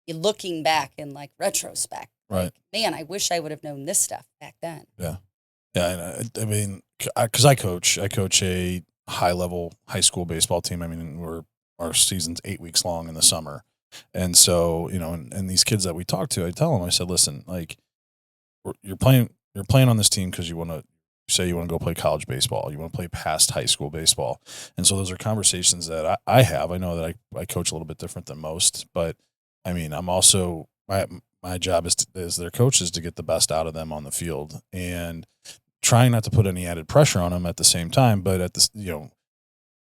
[SPEAKER 3] looking back in like retrospect.
[SPEAKER 4] Right.
[SPEAKER 3] Like, man, I wish I would have known this stuff back then.
[SPEAKER 4] Yeah, and I mean, because I coach a high level high school baseball team. I mean, our season's 8 weeks long in the summer, and so and these kids that we talk to, I tell them, I said, listen, like you're playing on this team because you want to say you want to go play college baseball, you want to play past high school baseball, and so those are conversations that I have. I know that I coach a little bit different than most, but I mean, I'm also my job as their coach is to get the best out of them on the field, and trying not to put any added pressure on them at the same time. But at this,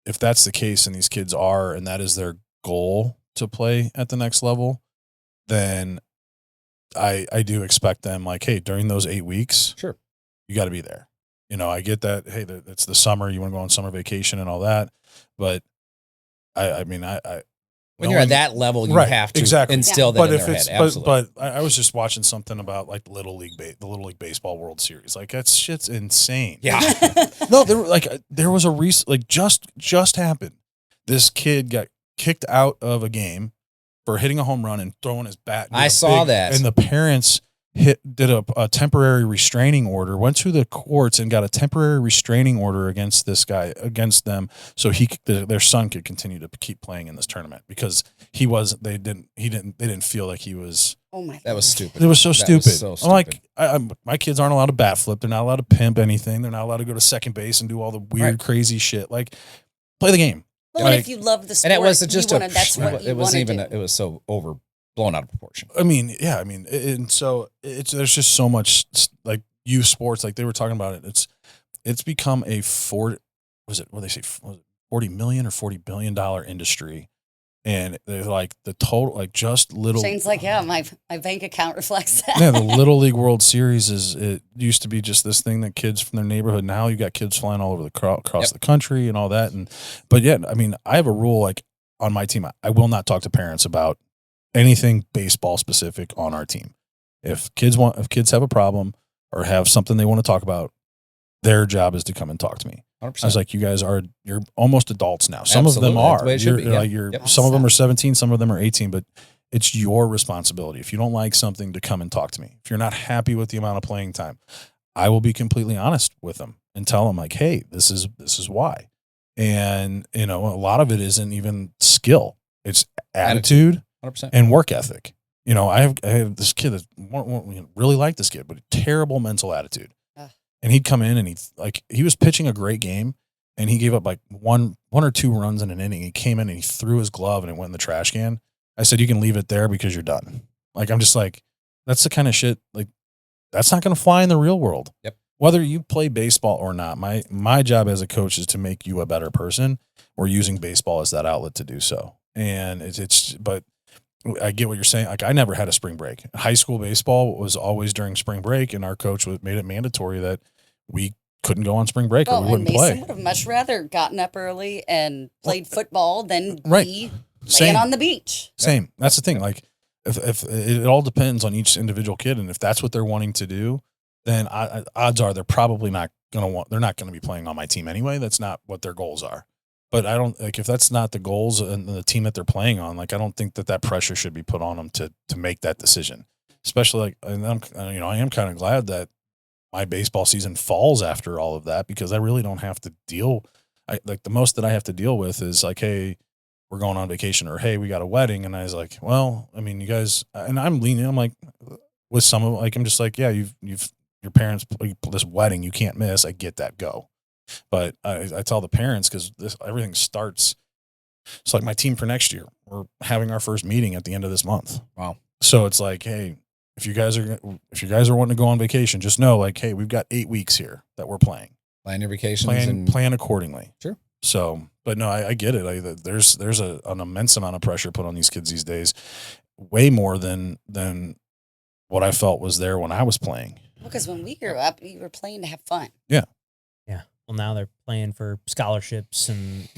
[SPEAKER 4] if that's the case and these kids are, and that is their goal to play at the next level, then I do expect them, like, hey, during those 8 weeks,
[SPEAKER 2] Sure.
[SPEAKER 4] you got to be there. I get that. Hey, it's the summer. You want to go on summer vacation and all that. But I mean,
[SPEAKER 2] When you're at that level, you
[SPEAKER 4] Right,
[SPEAKER 2] have to
[SPEAKER 4] exactly.
[SPEAKER 2] instill that in their head. Absolutely.
[SPEAKER 4] but I was just watching something about like the Little League Baseball World Series. Like that shit's insane.
[SPEAKER 2] Yeah.
[SPEAKER 4] No, there was a recent, like just happened. This kid got kicked out of a game for hitting a home run and throwing his bat.
[SPEAKER 2] I saw that.
[SPEAKER 4] And the parents did a temporary restraining order, went to the courts and got a temporary restraining order against them, so their son could continue to keep playing in this tournament because they didn't feel like he was.
[SPEAKER 3] Oh my!
[SPEAKER 2] That was
[SPEAKER 3] goodness.
[SPEAKER 2] stupid.
[SPEAKER 4] It was so
[SPEAKER 2] That
[SPEAKER 4] stupid.
[SPEAKER 2] was so
[SPEAKER 4] I'm like,
[SPEAKER 2] stupid.
[SPEAKER 4] my kids aren't allowed to bat flip. They're not allowed to pimp anything. They're not allowed to go to second base and do all the weird,
[SPEAKER 2] Right.
[SPEAKER 4] crazy shit. Like, play the game.
[SPEAKER 3] Well,
[SPEAKER 4] Like-
[SPEAKER 3] and if you love the sport,
[SPEAKER 2] And it wasn't just
[SPEAKER 3] that's what you
[SPEAKER 2] it was
[SPEAKER 3] wanna
[SPEAKER 2] even
[SPEAKER 3] do.
[SPEAKER 2] it was so blown out of proportion.
[SPEAKER 4] I mean, yeah. I mean, and so there's just so much like youth sports. Like they were talking about it. It's become a $40 million or $40 billion industry, and they're like the total, like just little.
[SPEAKER 3] Shane's like, yeah, my bank account reflects that.
[SPEAKER 4] Yeah, the Little League World Series it used to be just this thing that kids from their neighborhood. Now you got kids flying all over across the country and all that. But yeah, I mean, I have a rule like on my team. I will not talk to parents about anything baseball specific on our team. If kids have a problem or have something they want to talk about, their job is to come and talk to me.
[SPEAKER 2] 100%.
[SPEAKER 4] I was like, you're almost adults now. Some of them
[SPEAKER 2] Absolutely. That's
[SPEAKER 4] are.
[SPEAKER 2] the way it should be. Yeah.
[SPEAKER 3] Yep.
[SPEAKER 4] Some of them are 17, some of them are 18, but it's your responsibility. If you don't like something, to come and talk to me. If you're not happy with the amount of playing time, I will be completely honest with them and tell them like, hey, this is why. And a lot of it isn't even skill. It's attitude
[SPEAKER 2] 100%.
[SPEAKER 4] and work ethic. I have this kid that really liked this kid, but terrible mental attitude. And he'd come in and he was pitching a great game, and he gave up like one or two runs in an inning. He came in and he threw his glove and it went in the trash can. I said, you can leave it there because you're done. Like, I'm just like, that's the kind of shit, like, that's not going to fly in the real world.
[SPEAKER 2] Yep.
[SPEAKER 4] Whether you play baseball or not, my job as a coach is to make you a better person. We're using baseball as that outlet to do so. And but I get what you're saying. Like, I never had a spring break. High school baseball was always during spring break, and our coach made it mandatory that we couldn't go on spring break or we wouldn't
[SPEAKER 3] Mason
[SPEAKER 4] play.
[SPEAKER 3] would have much rather gotten up early and played football than
[SPEAKER 4] Right.
[SPEAKER 3] be
[SPEAKER 4] Same.
[SPEAKER 3] laying on the beach.
[SPEAKER 4] Same. That's the thing. Like, if it all depends on each individual kid, and if that's what they're wanting to do, then odds are they're probably not they're not going to be playing on my team anyway. That's not what their goals are. But I don't if that's not the goals and the team that they're playing on, like, I don't think that pressure should be put on them to make that decision. Especially and I am kind of glad that my baseball season falls after all of that, because I really don't have to deal. The most that I have to deal with is like, hey, we're going on vacation, or hey, we got a wedding. And I was like, well, I mean, you guys, and I'm like, with some of, like, I'm just like, yeah, your parents, this wedding you can't miss. I get that, go. But I tell the parents, because everything starts. It's like my team for next year. We're having our first meeting at the end of this month.
[SPEAKER 2] Wow.
[SPEAKER 4] So it's like, hey, if you guys are wanting to go on vacation, just know, like, hey, we've got 8 weeks here that we're playing.
[SPEAKER 2] Plan your vacations
[SPEAKER 4] Plan accordingly.
[SPEAKER 2] Sure.
[SPEAKER 4] So, but no, I get it. There's an immense amount of pressure put on these kids these days, way more than what I felt was there when I was playing.
[SPEAKER 3] Because when we grew up, we were playing to have fun.
[SPEAKER 1] Yeah. Well, now they're playing for scholarships, and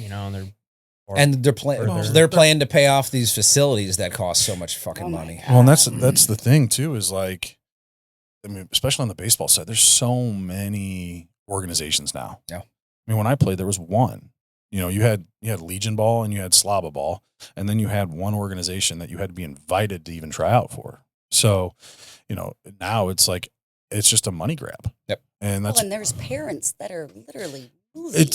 [SPEAKER 2] they're playing to pay off these facilities that cost so much fucking money.
[SPEAKER 4] Well, and that's the thing too, is like, I mean, especially on the baseball side, there's so many organizations now.
[SPEAKER 2] Yeah.
[SPEAKER 4] I mean, when I played, there was one. You had Legion Ball and you had Slava Ball, and then you had one organization that you had to be invited to even try out for. So, now it's like, it's just a money grab.
[SPEAKER 2] Yep.
[SPEAKER 4] And
[SPEAKER 3] and there's parents that are literally moving.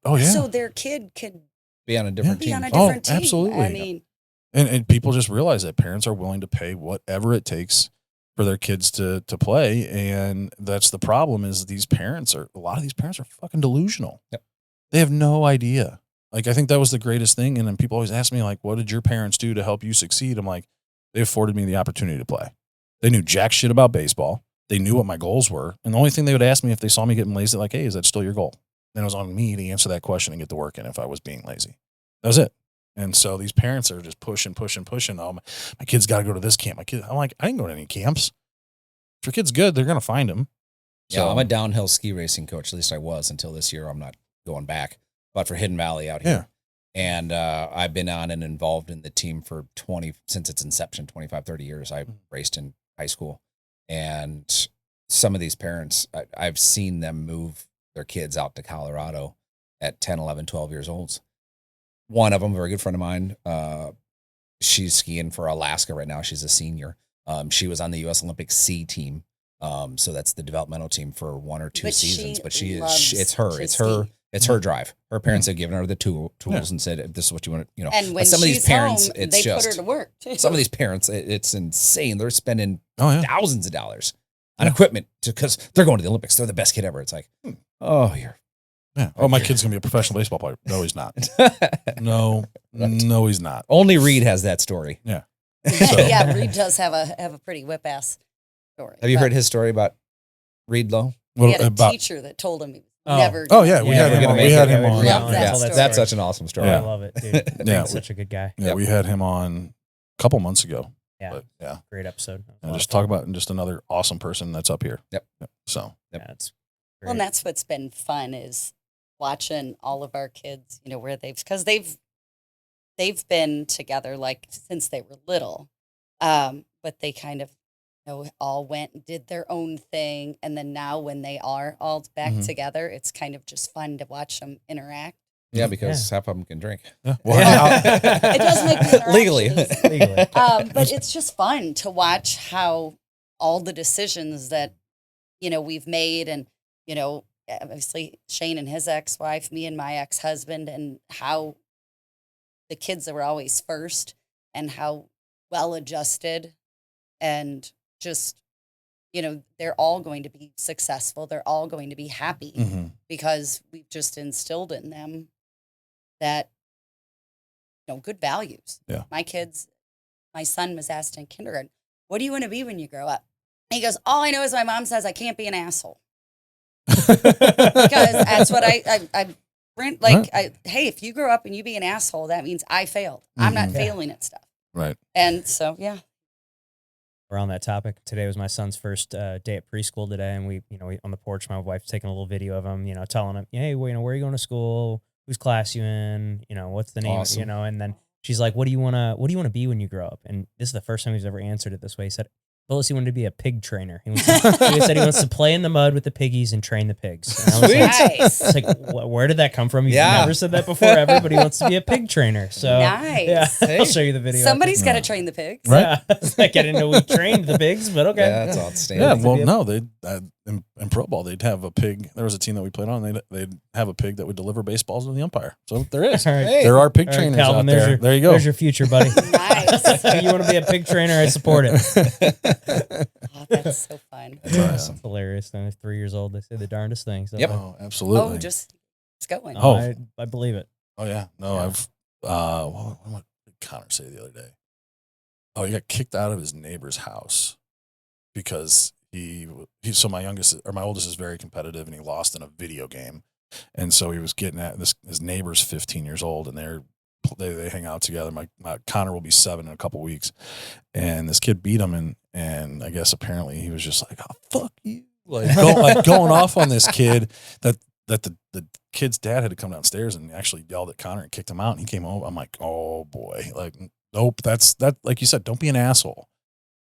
[SPEAKER 4] Oh yeah.
[SPEAKER 3] So their kid could
[SPEAKER 2] be on a different
[SPEAKER 3] be
[SPEAKER 2] team.
[SPEAKER 3] on a different team.
[SPEAKER 4] Absolutely.
[SPEAKER 3] I mean,
[SPEAKER 4] and people just realize that parents are willing to pay whatever it takes for their kids to play. And that's the problem, is a lot of these parents are fucking delusional.
[SPEAKER 2] Yep.
[SPEAKER 4] They have no idea. Like, I think that was the greatest thing. And then people always ask me, like, what did your parents do to help you succeed? I'm like, they afforded me the opportunity to play. They knew jack shit about baseball. They knew what my goals were. And the only thing they would ask me if they saw me getting lazy, like, hey, is that still your goal? Then it was on me to answer that question and get the work in if I was being lazy. That was it. And so these parents are just pushing. Oh, my kid's got to go to this camp. I'm like, I didn't go to any camps. If your kid's good, they're going to find him.
[SPEAKER 2] Yeah, I'm a downhill ski racing coach. At least I was until this year. I'm not going back. But for Hidden Valley out here.
[SPEAKER 4] Yeah.
[SPEAKER 2] And I've been on and involved in the team for since its inception, 25, 30 years. I raced in high school. And some of these parents, I've seen them move their kids out to Colorado at 10, 11, 12 years old. One of them, a very good friend of mine, she's skiing for Alaska right now. She's a senior. She was on the U.S. Olympic C team. So that's the developmental team for 1 or 2 seasons. But it's her drive. Her parents have given her the tools and said, "This is what you want to."
[SPEAKER 3] And when
[SPEAKER 2] some of these parents,
[SPEAKER 3] home, they put her to work too.
[SPEAKER 2] Some of these parents, it's insane. They're spending thousands of dollars on equipment because they're going to the Olympics. They're the best kid ever. It's like,
[SPEAKER 4] my kid's gonna be a professional baseball player. No, he's not. No, he's not.
[SPEAKER 2] Only Reed has that story.
[SPEAKER 4] Yeah.
[SPEAKER 3] Yeah, Reed does have a pretty whip ass story.
[SPEAKER 2] Have you heard his story about Reed Lowe?
[SPEAKER 3] He had a teacher that told him he was never.
[SPEAKER 4] Oh yeah, we had him on.
[SPEAKER 3] Love that story.
[SPEAKER 2] That's such an awesome story.
[SPEAKER 1] I love it, dude.
[SPEAKER 4] Yeah.
[SPEAKER 1] He's such a good guy.
[SPEAKER 4] Yeah, we had him on a couple months ago.
[SPEAKER 1] Yeah.
[SPEAKER 4] But yeah.
[SPEAKER 1] Great episode.
[SPEAKER 4] And just talk about just another awesome person that's up here.
[SPEAKER 2] Yep.
[SPEAKER 4] So.
[SPEAKER 1] Yeah, it's great.
[SPEAKER 3] Well, and that's what's been fun is watching all of our kids, where they've been together like since they were little. But they kind of, all went and did their own thing. And then now when they are all back
[SPEAKER 4] Mhm.
[SPEAKER 3] together, it's kind of just fun to watch them interact.
[SPEAKER 2] Yeah, because half of them can drink.
[SPEAKER 4] Yeah.
[SPEAKER 3] It does make the interaction
[SPEAKER 2] Legally.
[SPEAKER 3] easy.
[SPEAKER 1] Legally.
[SPEAKER 3] But it's just fun to watch how all the decisions that, we've made, and, obviously Shane and his ex-wife, me and my ex-husband, and how the kids were always first, and how well adjusted, and just, they're all going to be successful. They're all going to be happy
[SPEAKER 4] Mhm.
[SPEAKER 3] because we've just instilled in them that, good values.
[SPEAKER 4] Yeah.
[SPEAKER 3] My son was asked in kindergarten, what do you want to be when you grow up? And he goes, all I know is my mom says I can't be an asshole. Because that's what hey, if you grow up and you be an asshole, that means I failed. I'm not
[SPEAKER 4] Mhm.
[SPEAKER 3] failing at stuff.
[SPEAKER 4] Right.
[SPEAKER 3] And so, yeah.
[SPEAKER 1] We're on that topic. Today was my son's first day at preschool today, and we on the porch, my wife's taking a little video of him, telling him, hey, where are you going to school? Whose class you in? What's the name?
[SPEAKER 2] Awesome.
[SPEAKER 1] And then she's like, what do you want to be when you grow up? And this is the first time he's ever answered it this way. He said, Phyllis, he wanted to be a pig trainer. He said he wants to play in the mud with the piggies and train the pigs. And I was like,
[SPEAKER 3] Nice.
[SPEAKER 1] it's like, where did that come from? You've
[SPEAKER 2] Yeah.
[SPEAKER 1] never said that before. Everybody wants to be a pig trainer. So
[SPEAKER 3] Nice.
[SPEAKER 1] yeah,
[SPEAKER 2] Hey.
[SPEAKER 1] I'll show you the video.
[SPEAKER 3] Somebody's got to
[SPEAKER 4] Yeah.
[SPEAKER 3] train the pigs.
[SPEAKER 1] Right. Yeah. I didn't know we trained the pigs, but okay.
[SPEAKER 2] Yeah, that's outstanding.
[SPEAKER 4] Yeah,
[SPEAKER 1] to
[SPEAKER 4] well,
[SPEAKER 1] be a-
[SPEAKER 4] no, they in pro ball they'd have a pig. There was a team that we played on. They'd have a pig that would deliver baseballs to the umpire. So there is.
[SPEAKER 1] All right.
[SPEAKER 2] Hey.
[SPEAKER 4] There are pig
[SPEAKER 1] All right,
[SPEAKER 4] trainers
[SPEAKER 1] Calvin,
[SPEAKER 4] out
[SPEAKER 1] there's
[SPEAKER 4] there.
[SPEAKER 1] your-
[SPEAKER 4] There you go.
[SPEAKER 1] There's your future, buddy.
[SPEAKER 3] Nice.
[SPEAKER 1] If you want to be a pig trainer, I support it.
[SPEAKER 3] Oh, that's so fun.
[SPEAKER 4] That's
[SPEAKER 1] It's
[SPEAKER 4] awesome.
[SPEAKER 1] hilarious. They're 3 years old. They say the darndest things. So,
[SPEAKER 2] Yep.
[SPEAKER 4] Oh, absolutely.
[SPEAKER 3] Oh, just it's going.
[SPEAKER 4] Oh.
[SPEAKER 1] I believe it.
[SPEAKER 4] Oh yeah. No,
[SPEAKER 1] Yeah.
[SPEAKER 4] I've what did Connor say the other day? Oh, he got kicked out of his neighbor's house because he so my oldest is very competitive, and he lost in a video game. And so he was getting at this, his neighbor's 15 years old, and they hang out together. My Connor will be 7 in a couple weeks, and this kid beat him, and I guess apparently he was just like, oh, fuck you. Going off on this kid that the kid's dad had to come downstairs and actually yelled at Connor and kicked him out. And he came home. I'm like, oh boy, like, nope. That's like you said, don't be an asshole.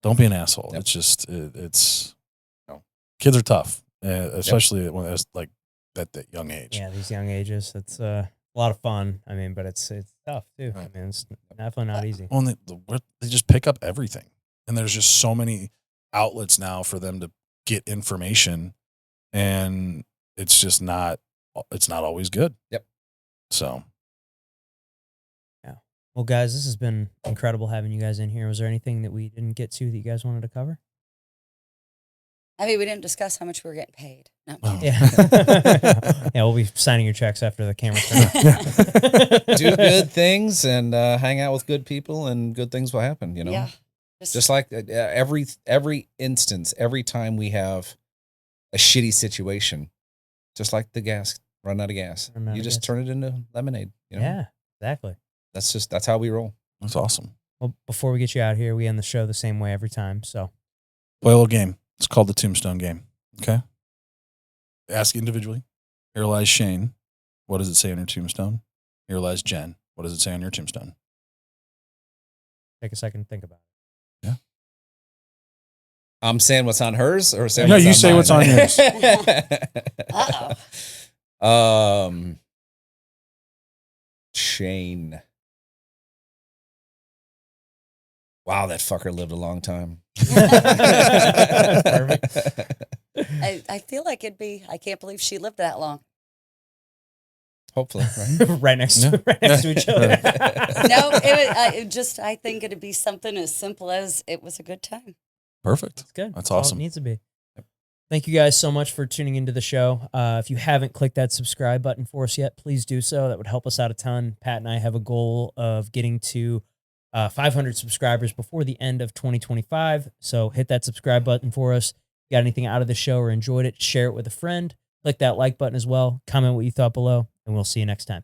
[SPEAKER 4] Don't be an asshole.
[SPEAKER 2] Yep.
[SPEAKER 4] It's just, it's, kids are tough, especially when it's like at that young age.
[SPEAKER 1] Yeah, these young ages. It's a lot of fun. I mean, but it's tough too.
[SPEAKER 4] Right.
[SPEAKER 1] I mean, it's definitely not easy.
[SPEAKER 4] Well, and they just pick up everything. And there's just so many outlets now for them to get information, and it's just not always good.
[SPEAKER 2] Yep.
[SPEAKER 4] So
[SPEAKER 1] Well, guys, this has been incredible having you guys in here. Was there anything that we didn't get to that you guys wanted to cover?
[SPEAKER 3] I mean, we didn't discuss how much we were getting paid. No.
[SPEAKER 4] Oh.
[SPEAKER 1] Yeah. Yeah, we'll be signing your checks after the camera turns.
[SPEAKER 2] Do good things and hang out with good people, and good things will happen.
[SPEAKER 3] Yeah.
[SPEAKER 2] Just like every instance, every time we have a shitty situation, just like the gas, run out of gas,
[SPEAKER 1] Run out
[SPEAKER 2] you
[SPEAKER 1] of
[SPEAKER 2] just
[SPEAKER 1] gas.
[SPEAKER 2] turn it into lemonade.
[SPEAKER 1] Yeah, exactly.
[SPEAKER 2] That's how we roll.
[SPEAKER 4] that's awesome.
[SPEAKER 1] Well, before we get you out here, we end the show the same way every time. So,
[SPEAKER 4] Play a little game. It's called the Tombstone game. Okay. Ask individually. Here lies Shane. What does it say on your tombstone? Here lies Jen. What does it say on your tombstone?
[SPEAKER 1] take a second and think about it.
[SPEAKER 2] I'm saying what's on hers, or saying
[SPEAKER 4] No,
[SPEAKER 2] what's
[SPEAKER 4] you
[SPEAKER 2] on
[SPEAKER 4] say
[SPEAKER 2] mine?
[SPEAKER 4] what's on yours.
[SPEAKER 2] Shane. Wow, that fucker lived a long time.
[SPEAKER 3] I feel like I can't believe she lived that long.
[SPEAKER 2] Hopefully, right?
[SPEAKER 1] right next to each other.
[SPEAKER 3] No, I think it'd be something as simple as it was a good time.
[SPEAKER 4] Perfect.
[SPEAKER 1] It's good.
[SPEAKER 4] That's
[SPEAKER 1] all
[SPEAKER 4] awesome.
[SPEAKER 1] it needs to be. Thank you guys so much for tuning into the show. If you haven't clicked that subscribe button for us yet, please do so. That would help us out a ton. Pat and I have a goal of getting to 500 subscribers before the end of 2025. So hit that subscribe button for us. If you got anything out of the show or enjoyed it, share it with a friend. Click that like button as well. Comment what you thought below, and we'll see you next time.